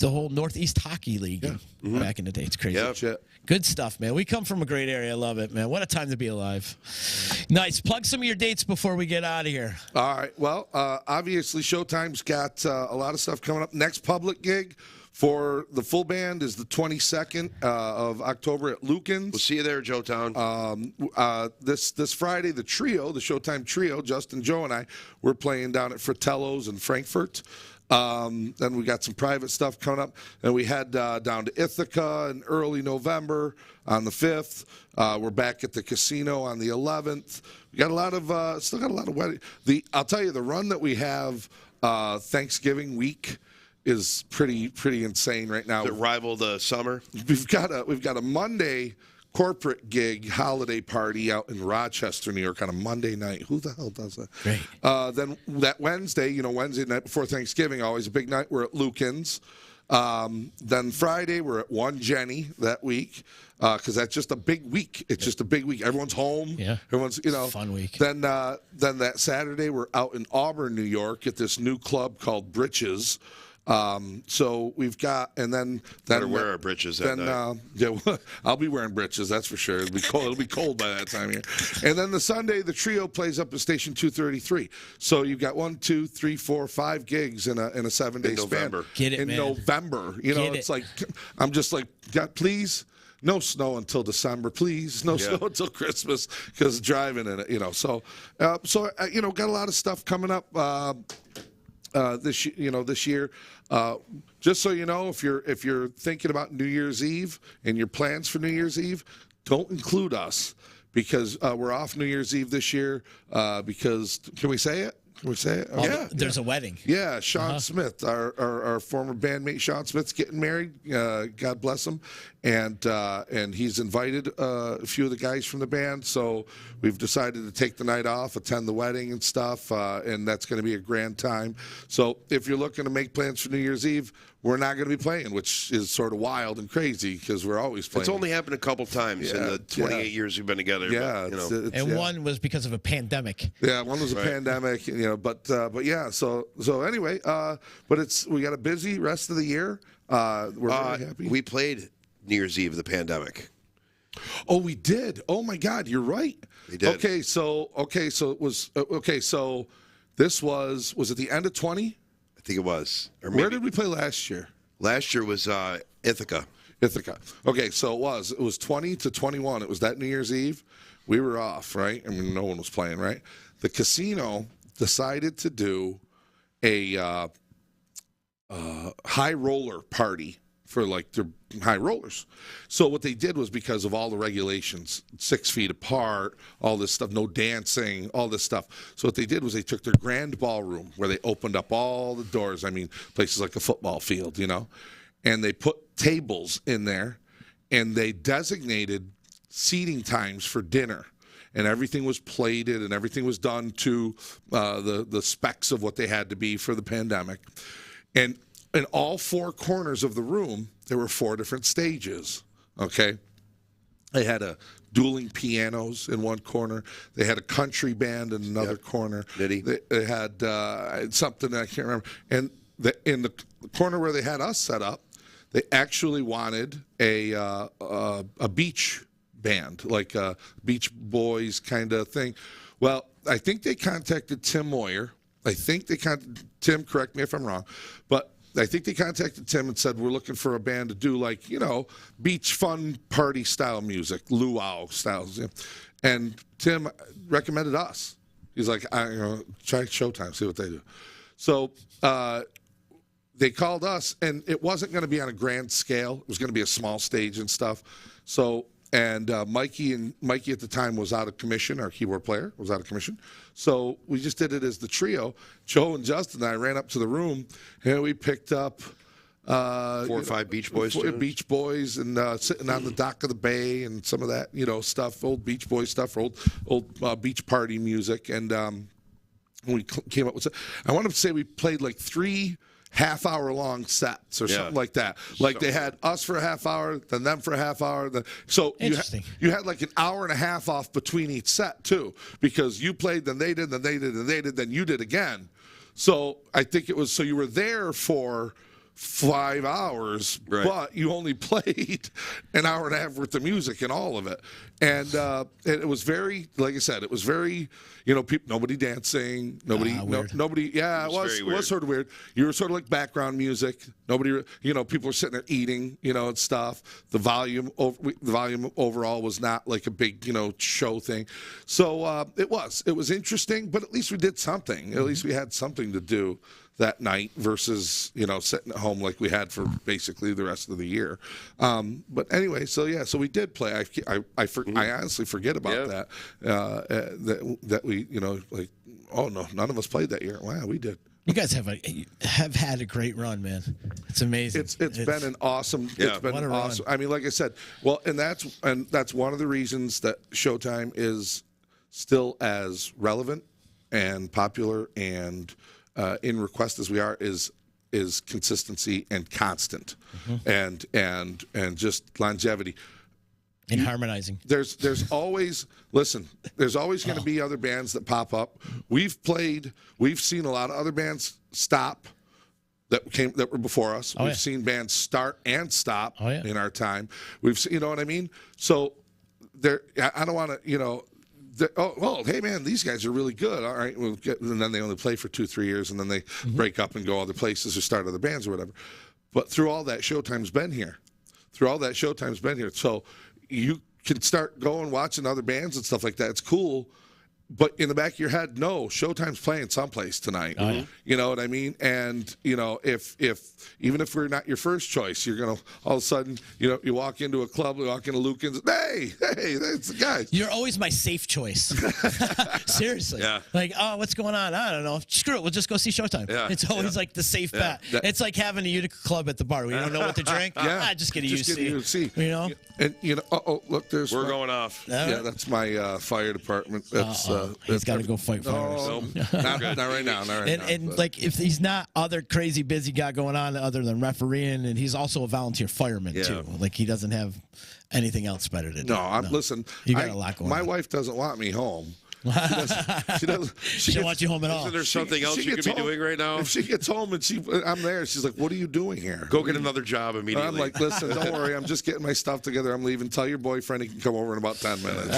[SPEAKER 1] whole Northeast Hockey League back in the day. It's crazy.
[SPEAKER 2] Yeah.
[SPEAKER 3] Shit.
[SPEAKER 1] Good stuff, man. We come from a great area. I love it, man. What a time to be alive. Nice. Plug some of your dates before we get out of here.
[SPEAKER 3] All right. Well, obviously, Showtime's got a lot of stuff coming up. Next public gig for the full band is the 22nd of October at Lucan's.
[SPEAKER 2] we'll see you there, Joetown.
[SPEAKER 3] This Friday, the Showtime trio, Justin, Joe, and I, we're playing down at Fratello's in Frankfurt. Then we got some private stuff coming up. And we head down to Ithaca in early November on the 5th. We're back at the casino on the 11th. We got a lot of still got a lot of wedding. I'll tell you, the run that we have Thanksgiving week is pretty insane right now.
[SPEAKER 2] To rival the summer.
[SPEAKER 3] We've got a Monday corporate gig holiday party out in Rochester, New York on a Monday night. Who the hell does that?
[SPEAKER 1] Great.
[SPEAKER 3] Then that Wednesday, Wednesday night before Thanksgiving, always a big night. We're at Lucan's. Then Friday, we're at One Jenny that week because that's just a big week. It's just a big week. Everyone's home.
[SPEAKER 1] Yeah.
[SPEAKER 3] Everyone's,
[SPEAKER 1] Fun week.
[SPEAKER 3] Then that Saturday, we're out in Auburn, New York at this new club called Britches. So we've got, and then
[SPEAKER 2] Better wear our britches that night.
[SPEAKER 3] I'll be wearing britches, that's for sure. It'll be cold. It'll be cold by that time here. And then the Sunday, the trio plays up at Station 233. So you've got 1, 2, 3, 4, 5 gigs in a 7-day span.
[SPEAKER 2] November.
[SPEAKER 1] Get it,
[SPEAKER 3] in
[SPEAKER 1] man.
[SPEAKER 3] November.
[SPEAKER 1] Get
[SPEAKER 3] It's
[SPEAKER 1] it.
[SPEAKER 3] like I'm just like, God, please. No snow until December, please. No snow until Christmas, because driving in it, So got a lot of stuff coming up. This year, just so you know, if you're thinking about New Year's Eve and your plans for New Year's Eve, don't include us because we're off New Year's Eve this year. Because can we say it? Can we say it?
[SPEAKER 1] Oh, there's a wedding.
[SPEAKER 3] Yeah, Sean Smith, our former bandmate Sean Smith's getting married. God bless him, and he's invited a few of the guys from the band. So we've decided to take the night off, attend the wedding and stuff, and that's going to be a grand time. So if you're looking to make plans for New Year's Eve, we're not going to be playing, which is sort of wild and crazy because we're always playing.
[SPEAKER 2] It's only happened a couple times in the 28 years we've been together.
[SPEAKER 3] Yeah,
[SPEAKER 2] but,
[SPEAKER 1] And one was because of a pandemic.
[SPEAKER 3] Yeah, one was a pandemic, but yeah. So anyway, but we got a busy rest of the year. We're very happy.
[SPEAKER 2] We played New Year's Eve of the pandemic.
[SPEAKER 3] Oh, we did. Oh my God, you're right.
[SPEAKER 2] We did.
[SPEAKER 3] So it was So this was it the end of 20?
[SPEAKER 2] I think it was. Or
[SPEAKER 3] Where
[SPEAKER 2] maybe
[SPEAKER 3] did we play last year?
[SPEAKER 2] last year was Ithaca.
[SPEAKER 3] Ithaca. Okay, so it was 20 to 21. It was that New Year's Eve. We were off, right? I mean, no one was playing, right? The casino decided to do a high roller party for like their high rollers. So what they did was, because of all the regulations, 6 feet apart, all this stuff, no dancing, all this stuff. So what they did was they took their grand ballroom where they opened up all the doors. I mean, places like a football field, you know, and they put tables in there, and they designated seating times for dinner. And everything was plated, and everything was done to the specs of what they had to be for the pandemic. And in all 4 corners of the room, there were 4 different stages, okay? They had dueling pianos in one corner. They had a country band in another corner.
[SPEAKER 2] Nitty.
[SPEAKER 3] They had something I can't remember. And in the corner where they had us set up, they actually wanted a beach band, like a Beach Boys kind of thing. Well, I think they contacted Tim Moyer. Tim, correct me if I'm wrong, but I think they contacted Tim and said, we're looking for a band to do, like, you know, beach fun party style music, luau styles. And Tim recommended us. He's like, try Showtime, see what they do. So they called us, and it wasn't going to be on a grand scale. It was going to be a small stage and stuff. So, and Mikey at the time was out of commission. Our keyboard player was out of commission. So we just did it as the trio. Joe and Justin and I ran up to the room, and we picked up
[SPEAKER 2] 4 or 5 Beach Boys tunes.
[SPEAKER 3] Beach Boys, and sitting on the dock of the bay, and some of that, you know, stuff, old Beach Boys stuff, old beach party music. And we came up with, I want to say we played like 3 half-hour-long sets or something like that. Like they had us for a half hour, then them for a half hour. So you had like an hour and a half off between each set, too, because you played, then they did, then they did, then they did, then you did again. So I think it was, so you were there for 5 hours,
[SPEAKER 2] right,
[SPEAKER 3] but you only played an hour and a half worth of music and all of it. And it was very, like I said, it was very, you know, nobody dancing, nobody. Yeah, it was sort of weird. You were sort of like background music. Nobody, you know, people were sitting there eating, you know, and stuff. The volume overall was not like a big, you know, show thing. So it was interesting, but at least we did something. Mm-hmm. At least we had something to do that night versus, you know, sitting at home like we had for basically the rest of the year. But anyway, so we did play. I honestly forget about that. That we, you know, like, oh no, none of us played that year. Wow, we did.
[SPEAKER 1] You guys have had a great run, man. It's amazing.
[SPEAKER 3] It's been an awesome. Yeah, it's been awesome. I mean, like I said, well, and that's one of the reasons that Showtime is still as relevant and popular and in request as we are is consistency and constant, and just longevity.
[SPEAKER 1] And harmonizing.
[SPEAKER 3] There's always going to be other bands that pop up. We've seen a lot of other bands stop that were before us. We've seen bands start and stop in our time. We've seen, you know what I mean? So I don't want to, you know, hey man, these guys are really good. All right, and then they only play for 2-3 years, and then they break up and go other places or start other bands or whatever. But through all that, Showtime's been here. So you can start going watching other bands and stuff like that. It's cool. But in the back of your head, no, Showtime's playing someplace tonight.
[SPEAKER 1] Oh, yeah.
[SPEAKER 3] You know what I mean? And, you know, if even if we're not your first choice, you're going to all of a sudden, you know, you walk into a club, you walk into Lucan's, hey, that's the guy.
[SPEAKER 1] You're always my safe choice. Seriously. Yeah. Like, oh, what's going on? I don't know. Screw it. We'll just go see Showtime. Yeah. It's always like the safe bet. It's like having a Utica club at the bar where you don't know what to drink. Just get a UC. You know? And, you know, look,
[SPEAKER 2] we're going off.
[SPEAKER 3] Yeah, that's my fire department. That's
[SPEAKER 1] he's got to go fight fires.
[SPEAKER 3] Not right now.
[SPEAKER 1] And like, if he's not other crazy busy guy going on other than refereeing, and he's also a volunteer fireman too. Like, he doesn't have anything else better to do.
[SPEAKER 3] Listen,
[SPEAKER 1] you got a lot going on.
[SPEAKER 3] My wife doesn't want me home She doesn't.
[SPEAKER 1] She don't want you home at all.
[SPEAKER 2] Isn't there something else you could be doing right now?
[SPEAKER 3] If she gets home and I'm there, she's like, "What are you doing here?
[SPEAKER 2] Go get another job immediately."
[SPEAKER 3] I'm like, "Listen, don't worry. I'm just getting my stuff together. I'm leaving. Tell your boyfriend he can come over in about 10 minutes."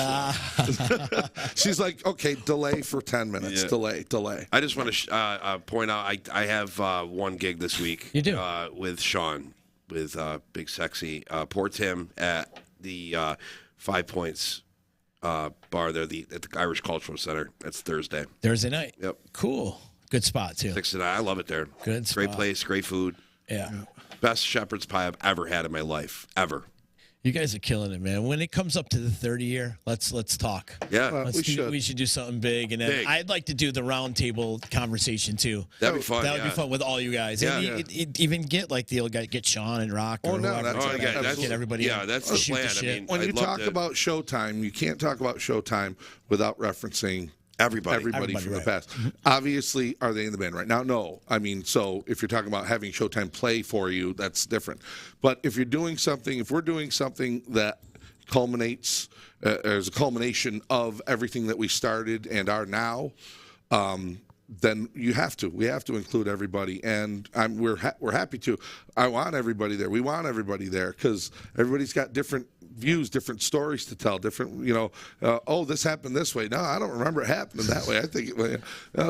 [SPEAKER 3] She's like, "Okay, delay for 10 minutes. Yeah. Delay."
[SPEAKER 2] I just want to point out I have one gig this week.
[SPEAKER 1] You do?
[SPEAKER 2] With Sean, with Big Sexy. Poor Tim at the 5 Points bar there at the Irish Cultural Center. That's Thursday.
[SPEAKER 1] Thursday night.
[SPEAKER 2] Yep.
[SPEAKER 1] Cool. Good spot, too.
[SPEAKER 2] 6 to 9. I love it there.
[SPEAKER 1] Good spot.
[SPEAKER 2] Great place, great food.
[SPEAKER 1] Yeah.
[SPEAKER 2] Best shepherd's pie I've ever had in my life, ever.
[SPEAKER 1] You guys are killing it, man. When it comes up to the 30 year, let's talk.
[SPEAKER 2] Yeah.
[SPEAKER 1] We should do something big, and then I'd like to do the round table conversation too.
[SPEAKER 2] That'd be fun.
[SPEAKER 1] That would be fun with all you guys.
[SPEAKER 2] Yeah.
[SPEAKER 1] And even get like the guy, get Sean and Rock. Or whoever. Get everybody.
[SPEAKER 2] Yeah, that's the plan. I mean,
[SPEAKER 3] when you talk about Showtime, you can't talk about Showtime without referencing everybody from the past. Obviously, are they in the band right now? No. I mean, so if you're talking about having Showtime play for you, that's different. But if we're doing something that culminates, as a culmination of everything that we started and are now, then we have to include everybody, and we're happy to. I want everybody there. We want everybody there because everybody's got different views, different stories to tell, different, this happened this way. No, I don't remember it happening that way. I think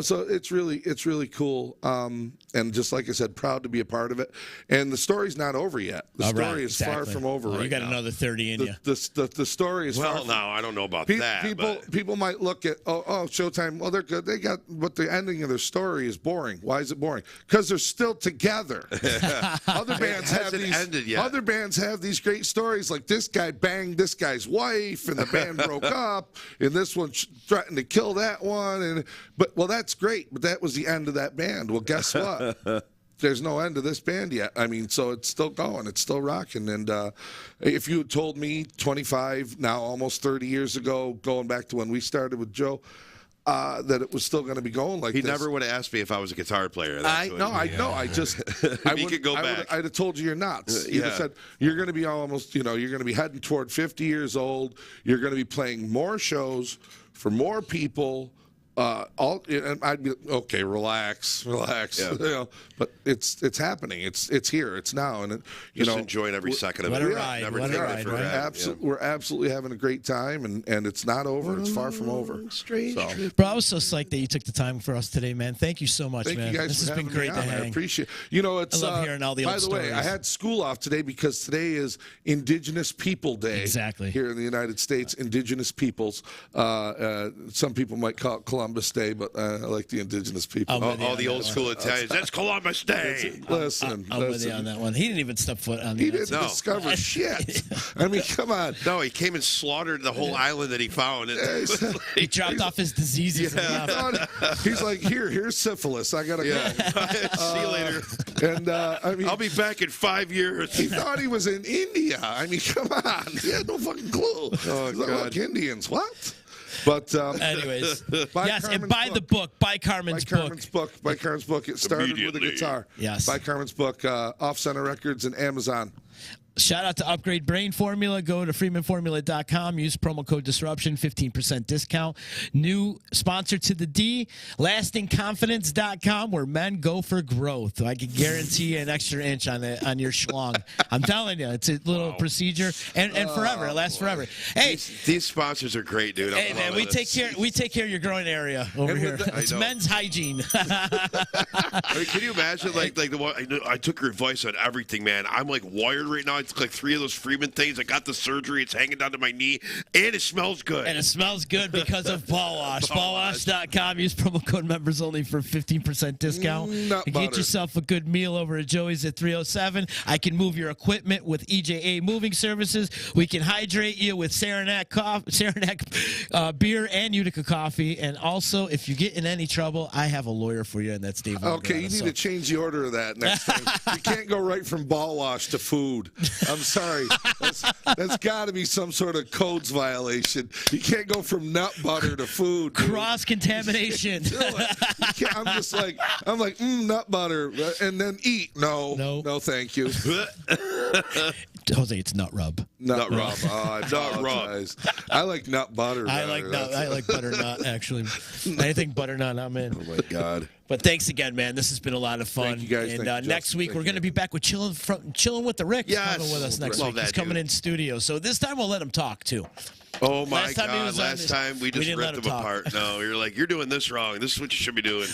[SPEAKER 3] so it's really cool. And just like I said, proud to be a part of it. And the story's not over yet. The story is far from over right now.
[SPEAKER 1] You got another 30 in you.
[SPEAKER 3] The story is
[SPEAKER 2] well, no, I don't know about that.
[SPEAKER 3] People might look at Showtime. Well, they're good. They got, but the ending of their story is boring. Why is it boring? Because they're still together. Other bands Other bands have these great stories, like this guy banged this guy's wife, and the band broke up, and this one threatened to kill that one, but that's great. But that was the end of that band. Well, guess what? There's no end to this band yet. I mean, so it's still going. It's still rocking. And if you had told me 25, now almost 30 years ago, going back to when we started with Joe, that it was still going to be going like
[SPEAKER 2] this.
[SPEAKER 3] He
[SPEAKER 2] never would have asked me if I was a guitar player.
[SPEAKER 3] I know. I just,
[SPEAKER 2] He could go back.
[SPEAKER 3] I'd have told you you're nuts. You'd have said you're going to be almost, you're going to be heading toward 50 years old. You're going to be playing more shows for more people. And I'd be okay. Relax.
[SPEAKER 2] Yeah.
[SPEAKER 3] But it's happening. It's here. It's now, and
[SPEAKER 2] just enjoying every second of it.
[SPEAKER 3] We're absolutely having a great time, and it's not over. It's far from over.
[SPEAKER 2] Strange.
[SPEAKER 1] Bro, I was so psyched that you took the time for us today, man. Thank you so much, man.
[SPEAKER 3] Thank you guys
[SPEAKER 1] this
[SPEAKER 3] for
[SPEAKER 1] has been great to hang.
[SPEAKER 3] I appreciate. It's
[SPEAKER 1] I love hearing all the old stories.
[SPEAKER 3] By the way, I had school off today because today is Indigenous People Day.
[SPEAKER 1] Exactly.
[SPEAKER 3] Here in the United States, Indigenous peoples. Some people might call it Columbus Day, but I like the Indigenous people.
[SPEAKER 2] All the old school Italians. That's Columbus Day.
[SPEAKER 3] Listen,
[SPEAKER 1] I'm with you on that one. He didn't even step foot on the
[SPEAKER 3] He didn't discover shit. I mean, come on.
[SPEAKER 2] No, he came and slaughtered the whole island that he found.
[SPEAKER 1] He dropped off his diseases.
[SPEAKER 3] He's like, here's syphilis. I gotta go.
[SPEAKER 2] See you later.
[SPEAKER 3] And I mean,
[SPEAKER 2] I'll be back in 5 years.
[SPEAKER 3] He thought he was in India. I mean, come on. He had no fucking clue.
[SPEAKER 2] Oh, God.
[SPEAKER 3] Like Indians. What? But
[SPEAKER 1] anyways, yes, and buy the book. Buy Carmen's book.
[SPEAKER 3] Buy Carmen's book. It started with a guitar.
[SPEAKER 1] Yes.
[SPEAKER 3] Buy Carmen's book. Off Center Records and Amazon.
[SPEAKER 1] Shout out to Upgrade Brain Formula. Go to freemanformula.com. Use promo code Disruption, 15% discount. New sponsor to the D, lastingconfidence.com, where men go for growth. I can guarantee an extra inch on your schlong. I'm telling you, it's a little procedure, and forever. It lasts forever. Hey,
[SPEAKER 2] these sponsors are great, dude.
[SPEAKER 1] Hey, man, we take care of your groin area over here. It's men's hygiene.
[SPEAKER 2] I mean, can you imagine, like the one I took your advice on everything, man. I'm like wired right now. It's like 3 of those Freeman things. I got the surgery. It's hanging down to my knee, and it smells good.
[SPEAKER 1] And it smells good because of Ball Wash. Ballwash.com. Use promo code members only for 15% discount. Get yourself a good meal over at Joey's at 307. I can move your equipment with EJA Moving Services. We can hydrate you with Saranac beer and Utica coffee. And also, if you get in any trouble, I have a lawyer for you, and that's Dave.
[SPEAKER 3] Okay, you need to change the order of that next time. You can't go right from Ball Wash to food. I'm sorry. That's got to be some sort of codes violation. You can't go from nut butter to food.
[SPEAKER 1] Cross-contamination.
[SPEAKER 3] I'm like, nut butter, and then eat. No, thank you.
[SPEAKER 1] Jose, it's nut rub.
[SPEAKER 3] Nut rub. Oh, I
[SPEAKER 2] Nut rub.
[SPEAKER 3] apologize. I like nut butter.
[SPEAKER 1] I
[SPEAKER 3] better.
[SPEAKER 1] like butternut actually. Anything butternut, I'm in.
[SPEAKER 2] Oh my God.
[SPEAKER 1] But thanks again, man. This has been a lot of fun.
[SPEAKER 3] Thank you, guys.
[SPEAKER 1] And
[SPEAKER 3] Thank you,
[SPEAKER 1] next
[SPEAKER 3] Justin.
[SPEAKER 1] week
[SPEAKER 3] Thank
[SPEAKER 1] we're going to
[SPEAKER 3] you.
[SPEAKER 1] be back with chilling with the Rick.
[SPEAKER 2] Yes.
[SPEAKER 1] Coming with us next
[SPEAKER 2] Love
[SPEAKER 1] week. He's
[SPEAKER 2] that
[SPEAKER 1] coming
[SPEAKER 2] dude.
[SPEAKER 1] in studio. So this time we'll let him talk too.
[SPEAKER 2] Oh my
[SPEAKER 1] Last time he
[SPEAKER 2] God!
[SPEAKER 1] was on
[SPEAKER 2] Last
[SPEAKER 1] this-
[SPEAKER 2] time we just
[SPEAKER 1] didn't let
[SPEAKER 2] ripped
[SPEAKER 1] him
[SPEAKER 2] them
[SPEAKER 1] talk.
[SPEAKER 2] apart. No, you're like, you're doing this wrong. This is what you should be doing.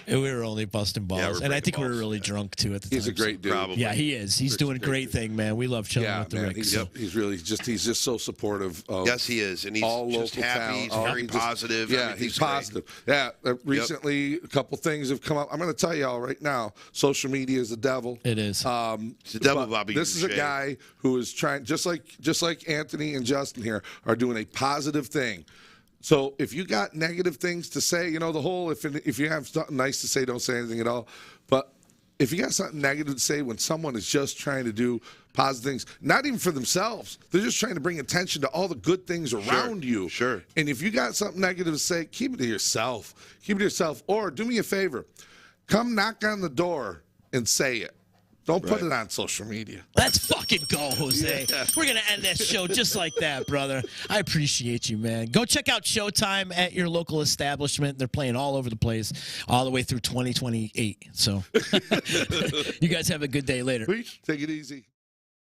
[SPEAKER 1] We were only busting balls,
[SPEAKER 2] Yeah, we're
[SPEAKER 1] and I
[SPEAKER 2] breaking
[SPEAKER 1] think we were
[SPEAKER 2] balls.
[SPEAKER 1] really drunk too at the time.
[SPEAKER 3] He's a great dude.
[SPEAKER 2] Probably.
[SPEAKER 1] Yeah, he is. He's doing a great thing, man. We love chilling
[SPEAKER 3] Yeah,
[SPEAKER 1] with the
[SPEAKER 3] man.
[SPEAKER 1] Rick.
[SPEAKER 3] He's,
[SPEAKER 1] so.
[SPEAKER 3] he's really he's just so supportive of
[SPEAKER 2] Yes, he is, and he's
[SPEAKER 3] all
[SPEAKER 2] just
[SPEAKER 3] local
[SPEAKER 2] happy.
[SPEAKER 3] talent.
[SPEAKER 2] He's very
[SPEAKER 3] he just-
[SPEAKER 2] positive.
[SPEAKER 3] Yeah,
[SPEAKER 2] Everything's
[SPEAKER 3] he's
[SPEAKER 2] great.
[SPEAKER 3] positive. Yeah, recently a couple things have come up. I'm going to tell y'all right now. Social media is the devil.
[SPEAKER 1] It is.
[SPEAKER 2] It's the devil,
[SPEAKER 3] But
[SPEAKER 2] Bobby.
[SPEAKER 3] This is a
[SPEAKER 2] Boucher.
[SPEAKER 3] guy who is trying, just like Anthony and Justin here are doing a positive thing. So if you got negative things to say, the whole if you have something nice to say, don't say anything at all. But if you got something negative to say when someone is just trying to do positive things, not even for themselves, they're just trying to bring attention to all the good things around you.
[SPEAKER 2] Sure.
[SPEAKER 3] And if you got something negative to say, keep it to yourself. Keep it to yourself. Or do me a favor, come knock on the door and say it. Don't put it on social media.
[SPEAKER 1] Let's fucking go, Jose. We're going to end that show just like that, brother. I appreciate you, man. Go check out Showtime at your local establishment. They're playing all over the place all the way through 2028. So you guys have a good day later.
[SPEAKER 3] Take it easy.